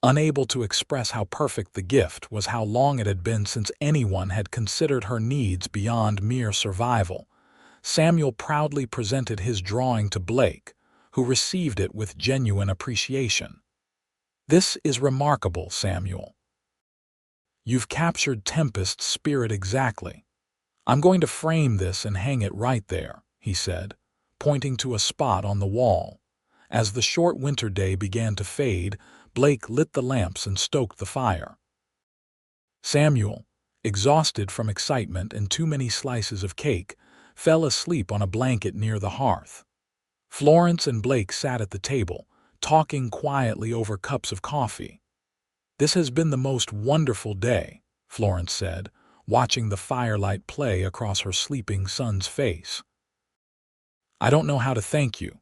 unable to express how perfect the gift was, how long it had been since anyone had considered her needs beyond mere survival. Samuel proudly presented his drawing to Blake, who received it with genuine appreciation. "This is remarkable, Samuel. You've captured Tempest's spirit exactly. I'm going to frame this and hang it right there," he said, pointing to a spot on the wall. As the short winter day began to fade, Blake lit the lamps and stoked the fire. Samuel, exhausted from excitement and too many slices of cake, fell asleep on a blanket near the hearth. Florence and Blake sat at the table, talking quietly over cups of coffee. "This has been the most wonderful day," Florence said, watching the firelight play across her sleeping son's face. "I don't know how to thank you."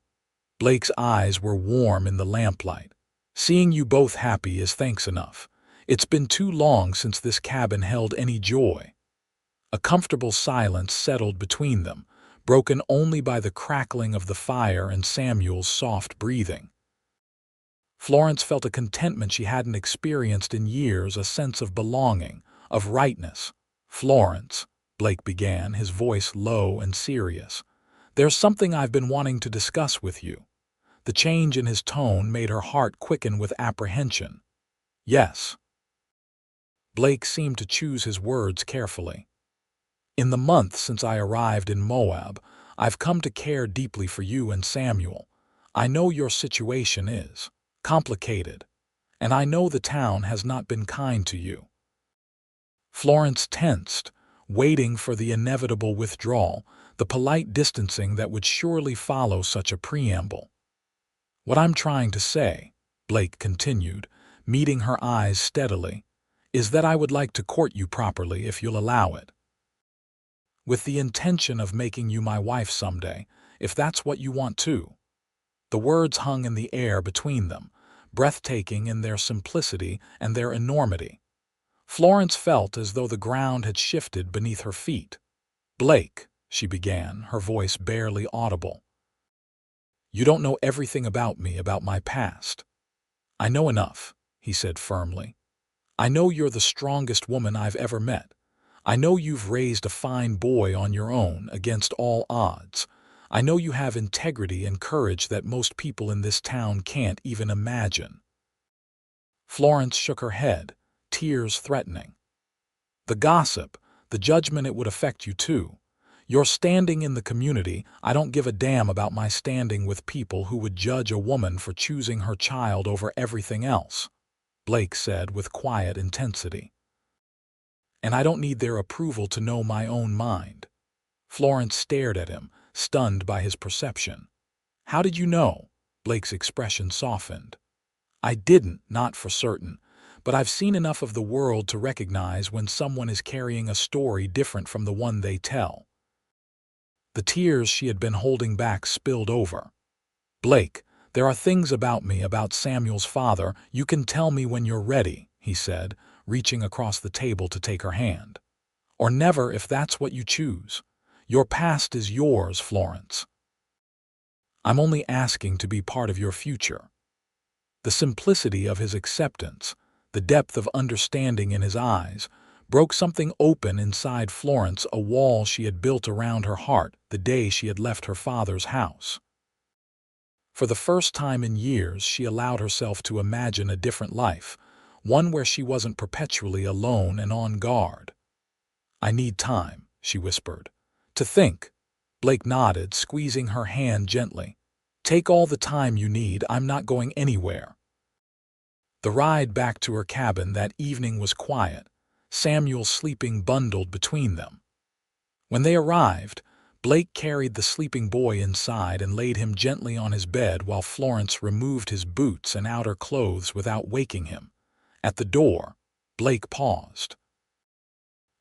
Blake's eyes were warm in the lamplight. "Seeing you both happy is thanks enough. It's been too long since this cabin held any joy." A comfortable silence settled between them, broken only by the crackling of the fire and Samuel's soft breathing. Florence felt a contentment she hadn't experienced in years, a sense of belonging, of rightness. "Florence," Blake began, his voice low and serious, "there's something I've been wanting to discuss with you." The change in his tone made her heart quicken with apprehension. "Yes." Blake seemed to choose his words carefully. "In the month since I arrived in Moab, I've come to care deeply for you and Samuel. I know your situation is complicated, and I know the town has not been kind to you." Florence tensed, waiting for the inevitable withdrawal, the polite distancing that would surely follow such a preamble. "What I'm trying to say," Blake continued, meeting her eyes steadily, is that I would like to court you properly if you'll allow it. With the intention of making you my wife someday, if that's what you want to." The words hung in the air between them, breathtaking in their simplicity and their enormity. Florence felt as though the ground had shifted beneath her feet. "Blake," she began, her voice barely audible. "You don't know everything about me, about my past." "I know enough," he said firmly. "I know you're the strongest woman I've ever met. I know you've raised a fine boy on your own, against all odds. I know you have integrity and courage that most people in this town can't even imagine." Florence shook her head, tears threatening. "The gossip, the judgment, it would affect you too. Your standing in the community, I don't give a damn about my standing with people who would judge a woman for choosing her child over everything else," Blake said with quiet intensity. "And I don't need their approval to know my own mind." Florence stared at him, stunned by his perception. "How did you know?" Blake's expression softened. "I didn't, not for certain, but I've seen enough of the world to recognize when someone is carrying a story different from the one they tell." The tears she had been holding back spilled over. "Blake, there are things about me, about Samuel's father, you can tell me when you're ready," he said, reaching across the table to take her hand. "Or never, if that's what you choose. Your past is yours, Florence. I'm only asking to be part of your future." The simplicity of his acceptance, the depth of understanding in his eyes, broke something open inside Florence, a wall she had built around her heart the day she had left her father's house. For the first time in years, she allowed herself to imagine a different life, one where she wasn't perpetually alone and on guard. "I need time," she whispered. "To think." Blake nodded, squeezing her hand gently. "Take all the time you need, I'm not going anywhere." The ride back to her cabin that evening was quiet, Samuel sleeping bundled between them. When they arrived, Blake carried the sleeping boy inside and laid him gently on his bed while Florence removed his boots and outer clothes without waking him. At the door, Blake paused.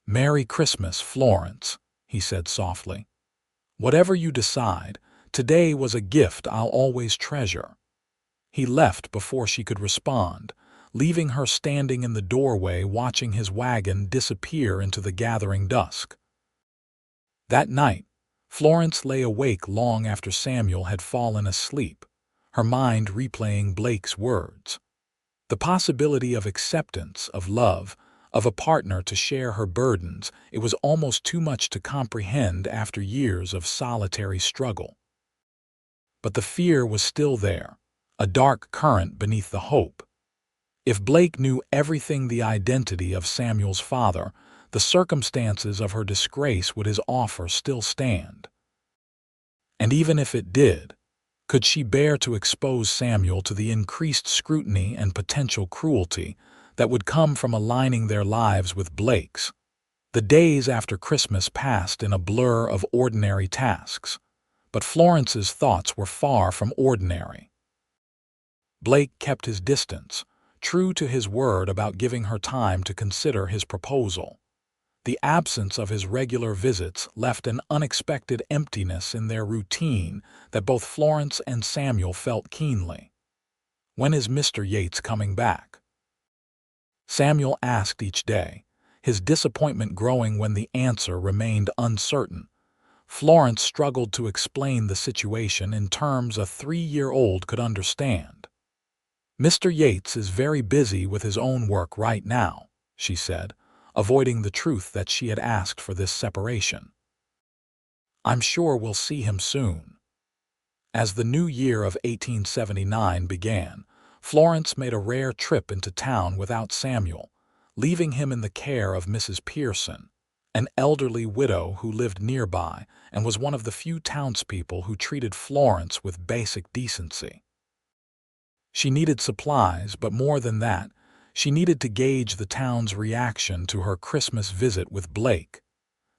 "Merry Christmas, Florence," he said softly. "Whatever you decide, today was a gift I'll always treasure." He left before she could respond, leaving her standing in the doorway watching his wagon disappear into the gathering dusk. That night, Florence lay awake long after Samuel had fallen asleep, her mind replaying Blake's words. The possibility of acceptance, of love, of a partner to share her burdens, it was almost too much to comprehend after years of solitary struggle. But the fear was still there, a dark current beneath the hope. If Blake knew everything, the identity of Samuel's father, the circumstances of her disgrace, would his offer still stand? And even if it did, could she bear to expose Samuel to the increased scrutiny and potential cruelty that would come from aligning their lives with Blake's? The days after Christmas passed in a blur of ordinary tasks, but Florence's thoughts were far from ordinary. Blake kept his distance, true to his word about giving her time to consider his proposal. The absence of his regular visits left an unexpected emptiness in their routine that both Florence and Samuel felt keenly. "When is Mr. Yates coming back?" Samuel asked each day, his disappointment growing when the answer remained uncertain. Florence struggled to explain the situation in terms a 3-year-old could understand. "Mr. Yates is very busy with his own work right now," she said, avoiding the truth that she had asked for this separation. "I'm sure we'll see him soon." As the new year of 1879 began, Florence made a rare trip into town without Samuel, leaving him in the care of Mrs. Pearson, an elderly widow who lived nearby and was one of the few townspeople who treated Florence with basic decency. She needed supplies, but more than that, she needed to gauge the town's reaction to her Christmas visit with Blake.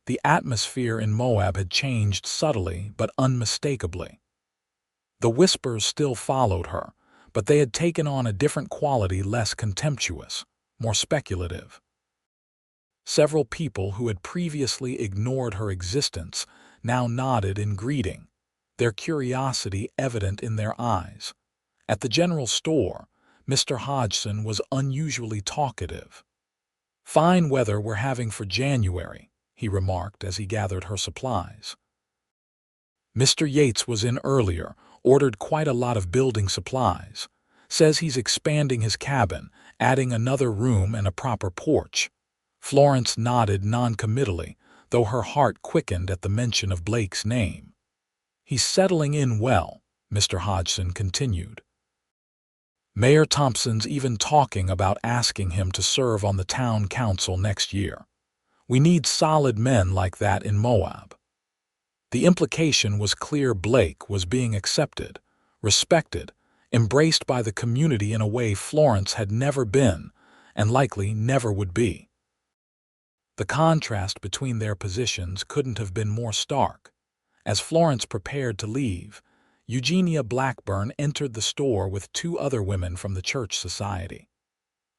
The atmosphere in Moab had changed subtly but unmistakably. The whispers still followed her, but they had taken on a different quality, less contemptuous, more speculative. Several people who had previously ignored her existence now nodded in greeting, their curiosity evident in their eyes. At the general store, Mr. Hodgson was unusually talkative. "Fine weather we're having for January," he remarked as he gathered her supplies. "Mr. Yates was in earlier, ordered quite a lot of building supplies. Says he's expanding his cabin, adding another room and a proper porch." Florence nodded noncommittally, though her heart quickened at the mention of Blake's name. "He's settling in well," Mr. Hodgson continued. "Mayor Thompson's even talking about asking him to serve on the town council next year. We need solid men like that in Moab." The implication was clear. Blake was being accepted, respected, embraced by the community in a way Florence had never been, and likely never would be. The contrast between their positions couldn't have been more stark. As Florence prepared to leave, Eugenia Blackburn entered the store with two other women from the church society.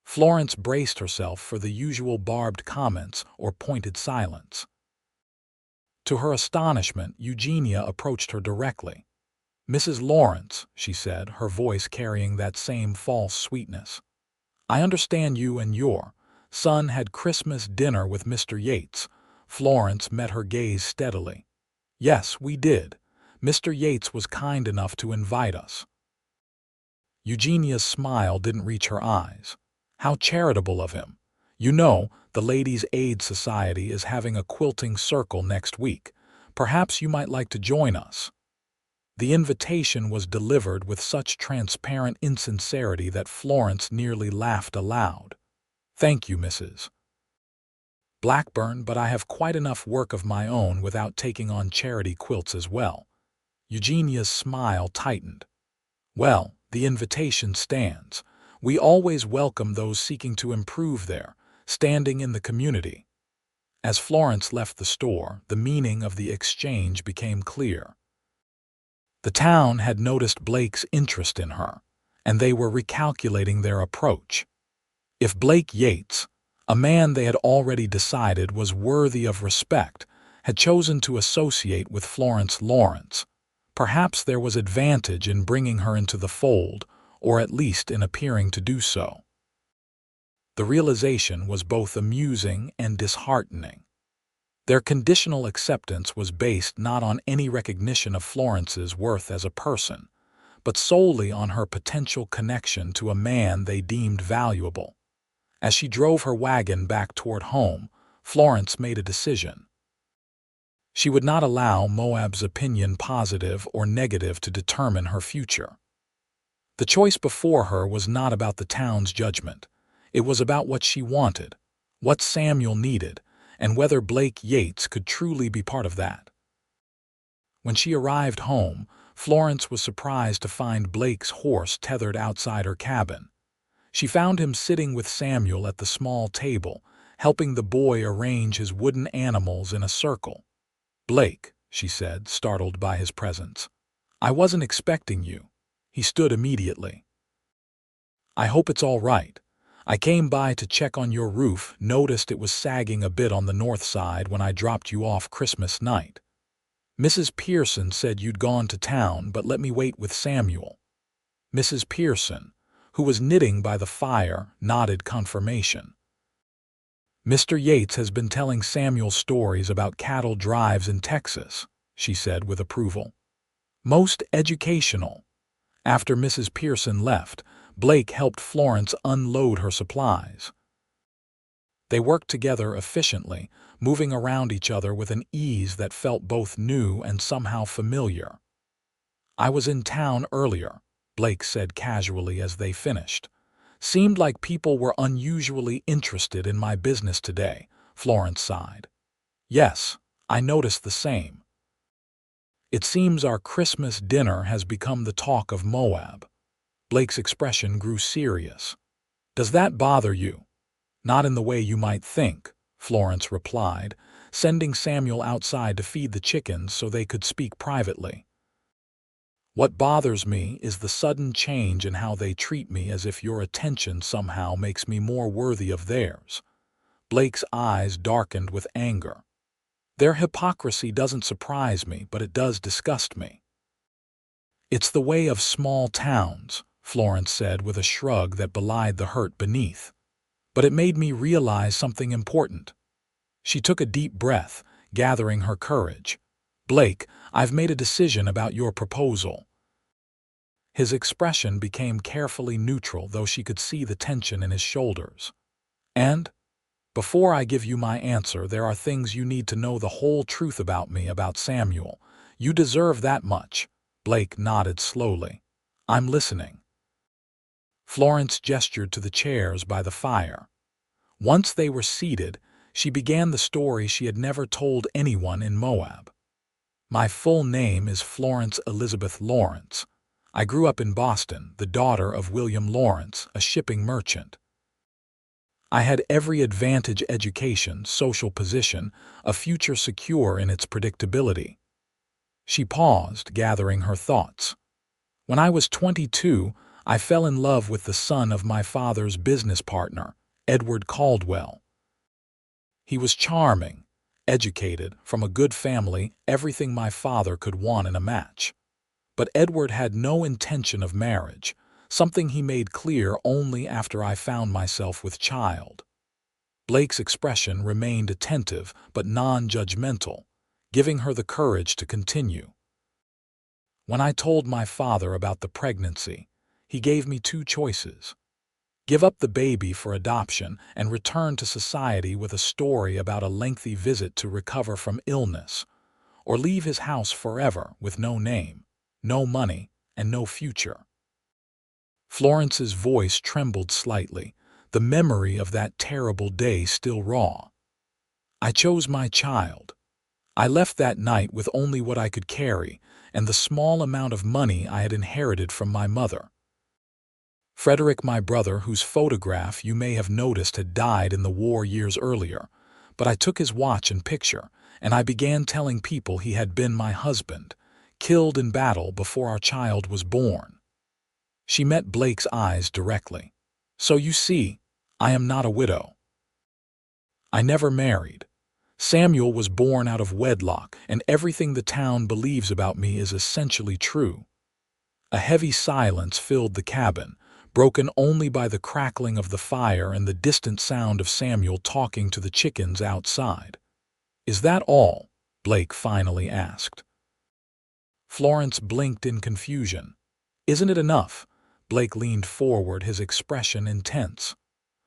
Florence braced herself for the usual barbed comments or pointed silence. To her astonishment, Eugenia approached her directly. "Mrs. Lawrence," she said, her voice carrying that same false sweetness, "I understand you and your son had Christmas dinner with Mr. Yates." Florence met her gaze steadily. "Yes, we did. Mr. Yates was kind enough to invite us." Eugenia's smile didn't reach her eyes. "How charitable of him. You know, the Ladies' Aid Society is having a quilting circle next week. Perhaps you might like to join us." The invitation was delivered with such transparent insincerity that Florence nearly laughed aloud. "Thank you, Mrs. Blackburn, but I have quite enough work of my own without taking on charity quilts as well." Eugenia's smile tightened. "Well, the invitation stands. We always welcome those seeking to improve their standing in the community." As Florence left the store, the meaning of the exchange became clear. The town had noticed Blake's interest in her, and they were recalculating their approach. If Blake Yates, a man they had already decided was worthy of respect, had chosen to associate with Florence Lawrence, perhaps there was advantage in bringing her into the fold, or at least in appearing to do so. The realization was both amusing and disheartening. Their conditional acceptance was based not on any recognition of Florence's worth as a person, but solely on her potential connection to a man they deemed valuable. As she drove her wagon back toward home, Florence made a decision. She would not allow Moab's opinion, positive or negative, to determine her future. The choice before her was not about the town's judgment. It was about what she wanted, what Samuel needed, and whether Blake Yates could truly be part of that. When she arrived home, Florence was surprised to find Blake's horse tethered outside her cabin. She found him sitting with Samuel at the small table, helping the boy arrange his wooden animals in a circle. "Blake," she said, startled by his presence, "I wasn't expecting you." He stood immediately. "I hope it's all right. I came by to check on your roof, noticed it was sagging a bit on the north side when I dropped you off Christmas night. Mrs. Pearson said you'd gone to town, but let me wait with Samuel." Mrs. Pearson, who was knitting by the fire, nodded confirmation. "Mr. Yates has been telling Samuel stories about cattle drives in Texas," she said with approval. "Most educational." After Mrs. Pearson left, Blake helped Florence unload her supplies. They worked together efficiently, moving around each other with an ease that felt both new and somehow familiar. "I was in town earlier," Blake said casually as they finished. "Seemed like people were unusually interested in my business today," Florence sighed. "Yes, I noticed the same. It seems our Christmas dinner has become the talk of Moab." Blake's expression grew serious. "Does that bother you?" "Not in the way you might think," Florence replied, sending Samuel outside to feed the chickens so they could speak privately. "What bothers me is the sudden change in how they treat me, as if your attention somehow makes me more worthy of theirs." Blake's eyes darkened with anger. Their hypocrisy doesn't surprise me, but it does disgust me. It's the way of small towns, Florence said with a shrug that belied the hurt beneath. But it made me realize something important. She took a deep breath, gathering her courage. Blake, I've made a decision about your proposal. His expression became carefully neutral, though she could see the tension in his shoulders. And, before I give you my answer, there are things you need to know the whole truth about me, about Samuel. You deserve that much. Blake nodded slowly. I'm listening. Florence gestured to the chairs by the fire. Once they were seated, she began the story she had never told anyone in Moab. My full name is Florence Elizabeth Lawrence. I grew up in Boston, the daughter of William Lawrence, a shipping merchant. I had every advantage: education, social position, a future secure in its predictability. She paused, gathering her thoughts. When I was 22, I fell in love with the son of my father's business partner, Edward Caldwell. He was charming, educated, from a good family, everything my father could want in a match. But Edward had no intention of marriage, something he made clear only after I found myself with child. Blake's expression remained attentive but non-judgmental, giving her the courage to continue. When I told my father about the pregnancy, he gave me two choices: give up the baby for adoption and return to society with a story about a lengthy visit to recover from illness, or leave his house forever with no name, no money, and no future. Florence's voice trembled slightly, the memory of that terrible day still raw. I chose my child. I left that night with only what I could carry and the small amount of money I had inherited from my mother. Frederick, my brother, whose photograph you may have noticed had died in the war years earlier, but I took his watch and picture, and I began telling people he had been my husband, killed in battle before our child was born. She met Blake's eyes directly. So you see, I am not a widow. I never married. Samuel was born out of wedlock, and everything the town believes about me is essentially true. A heavy silence filled the cabin, broken only by the crackling of the fire and the distant sound of Samuel talking to the chickens outside. Is that all? Blake finally asked. Florence blinked in confusion. Isn't it enough? Blake leaned forward, his expression intense.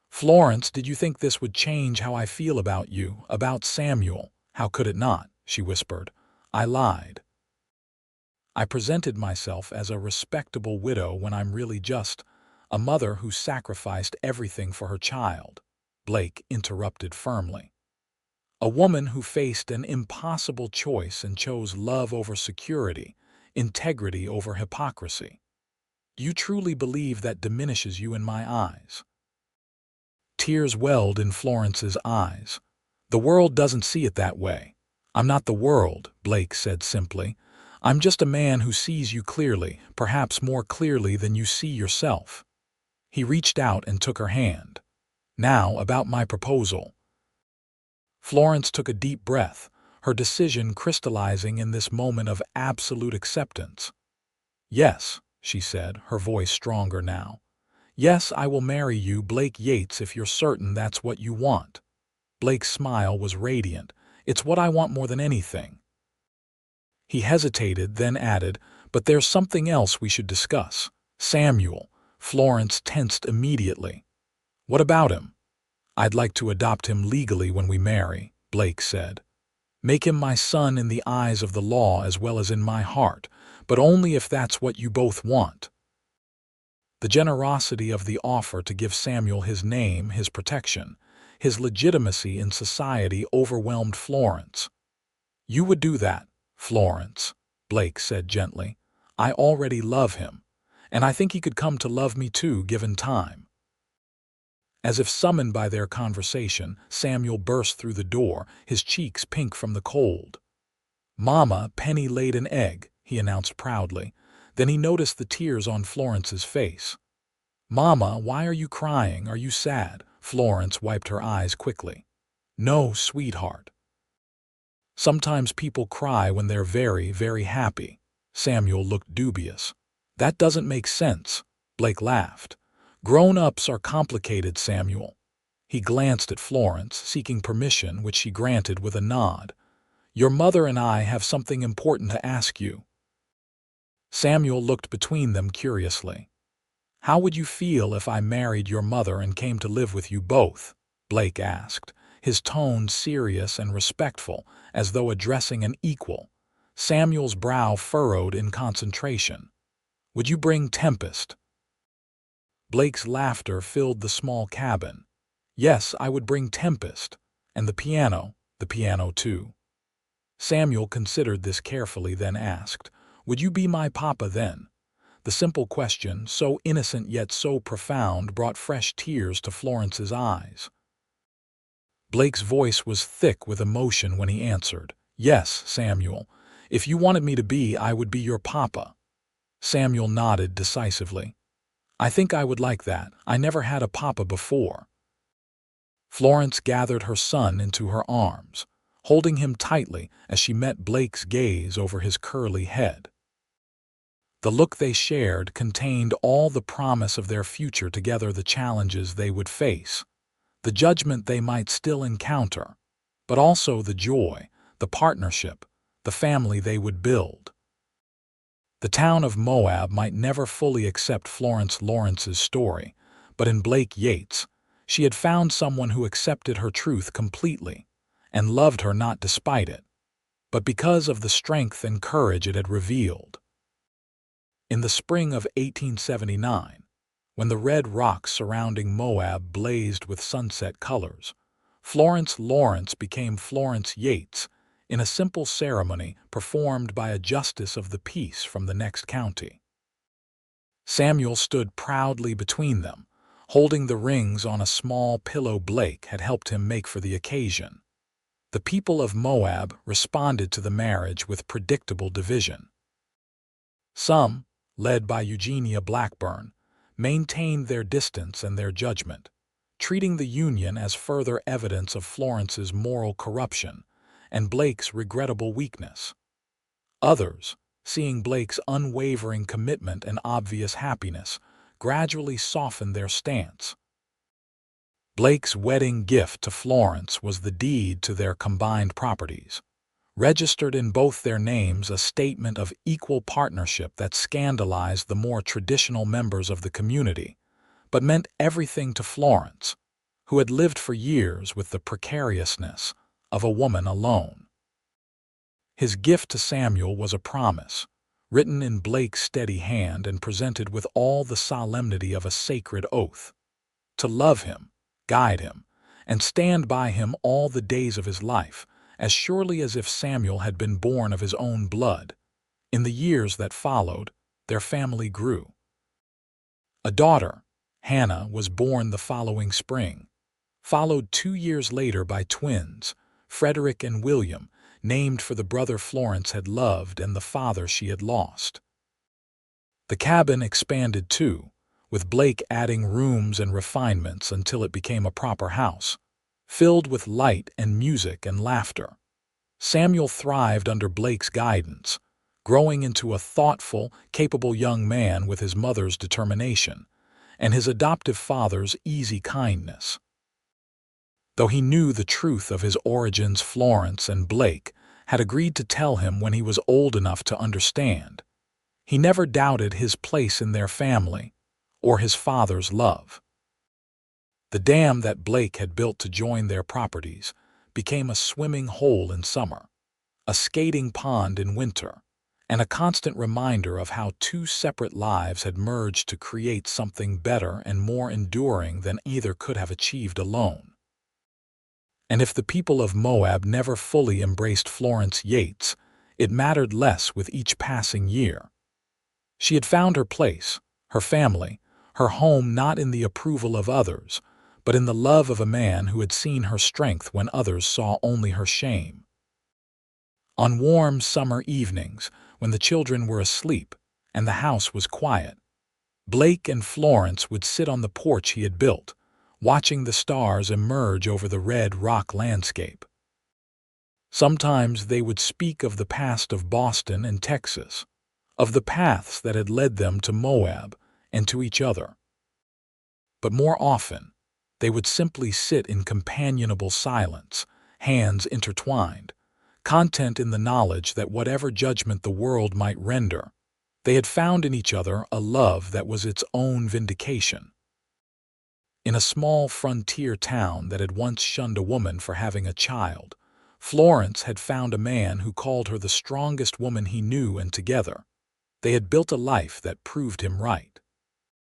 Florence, did you think this would change how I feel about you, about Samuel? How could it not? She whispered. I lied. I presented myself as a respectable widow when I'm really just a mother who sacrificed everything for her child, Blake interrupted firmly. A woman who faced an impossible choice and chose love over security, integrity over hypocrisy. Do you truly believe that diminishes you in my eyes? Tears welled in Florence's eyes. The world doesn't see it that way. I'm not the world, Blake said simply. I'm just a man who sees you clearly, perhaps more clearly than you see yourself. He reached out and took her hand. Now, about my proposal. Florence took a deep breath, her decision crystallizing in this moment of absolute acceptance. Yes, she said, her voice stronger now. Yes, I will marry you, Blake Yates, if you're certain that's what you want. Blake's smile was radiant. It's what I want more than anything. He hesitated, then added, but there's something else we should discuss. Samuel. Florence tensed immediately. What about him? I'd like to adopt him legally when we marry, Blake said. Make him my son in the eyes of the law as well as in my heart, but only if that's what you both want. The generosity of the offer to give Samuel his name, his protection, his legitimacy in society overwhelmed Florence. You would do that, Florence, Blake said gently. I already love him, and I think he could come to love me too, given time. As if summoned by their conversation, Samuel burst through the door, his cheeks pink from the cold. Mama, Penny laid an egg, he announced proudly. Then he noticed the tears on Florence's face. Mama, why are you crying? Are you sad? Florence wiped her eyes quickly. "No, sweetheart. Sometimes people cry when they're very, very happy." Samuel looked dubious. "That doesn't make sense," Blake laughed. "Grown-ups are complicated, Samuel." He glanced at Florence, seeking permission, which she granted with a nod. "Your mother and I have something important to ask you." Samuel looked between them curiously. "How would you feel if I married your mother and came to live with you both?" Blake asked, his tone serious and respectful, as though addressing an equal. Samuel's brow furrowed in concentration. "Would you bring Tempest?" Blake's laughter filled the small cabin. "Yes, I would bring Tempest. And the piano too." Samuel considered this carefully, then asked, "Would you be my papa then?" The simple question, so innocent yet so profound, brought fresh tears to Florence's eyes. Blake's voice was thick with emotion when he answered, "Yes, Samuel. If you wanted me to be, I would be your papa." Samuel nodded decisively. "I think I would like that. I never had a papa before." Florence gathered her son into her arms, holding him tightly as she met Blake's gaze over his curly head. The look they shared contained all the promise of their future together, the challenges they would face, the judgment they might still encounter, but also the joy, the partnership, the family they would build. The town of Moab might never fully accept Florence Lawrence's story, but in Blake Yates, she had found someone who accepted her truth completely and loved her not despite it, but because of the strength and courage it had revealed. In the spring of 1879, when the red rocks surrounding Moab blazed with sunset colors, Florence Lawrence became Florence Yates in a simple ceremony performed by a justice of the peace from the next county. Samuel stood proudly between them, holding the rings on a small pillow Blake had helped him make for the occasion. The people of Moab responded to the marriage with predictable division. Some, led by Eugenia Blackburn, maintained their distance and their judgment, treating the union as further evidence of Florence's moral corruption and Blake's regrettable weakness. Others, seeing Blake's unwavering commitment and obvious happiness, gradually softened their stance. Blake's wedding gift to Florence was the deed to their combined properties, registered in both their names, a statement of equal partnership that scandalized the more traditional members of the community, but meant everything to Florence, who had lived for years with the precariousness of a woman alone. His gift to Samuel was a promise, written in Blake's steady hand and presented with all the solemnity of a sacred oath, to love him, guide him, and stand by him all the days of his life, as surely as if Samuel had been born of his own blood. In the years that followed, their family grew. A daughter, Hannah, was born the following spring, followed 2 years later by twins, Frederick and William, named for the brother Florence had loved and the father she had lost. The cabin expanded too, with Blake adding rooms and refinements until it became a proper house, filled with light and music and laughter. Samuel thrived under Blake's guidance, growing into a thoughtful, capable young man with his mother's determination and his adoptive father's easy kindness. Though he knew the truth of his origins, Florence and Blake had agreed to tell him when he was old enough to understand. He never doubted his place in their family or his father's love. The dam that Blake had built to join their properties became a swimming hole in summer, a skating pond in winter, and a constant reminder of how 2 separate lives had merged to create something better and more enduring than either could have achieved alone. And if the people of Moab never fully embraced Florence Yates, it mattered less with each passing year. She had found her place, her family, her home, not in the approval of others, but in the love of a man who had seen her strength when others saw only her shame. On warm summer evenings, when the children were asleep and the house was quiet, Blake and Florence would sit on the porch he had built, watching the stars emerge over the red rock landscape. Sometimes they would speak of the past of Boston and Texas, of the paths that had led them to Moab and to each other. But more often, they would simply sit in companionable silence, hands intertwined, content in the knowledge that whatever judgment the world might render, they had found in each other a love that was its own vindication. In a small frontier town that had once shunned a woman for having a child, Florence had found a man who called her the strongest woman he knew, and together, they had built a life that proved him right.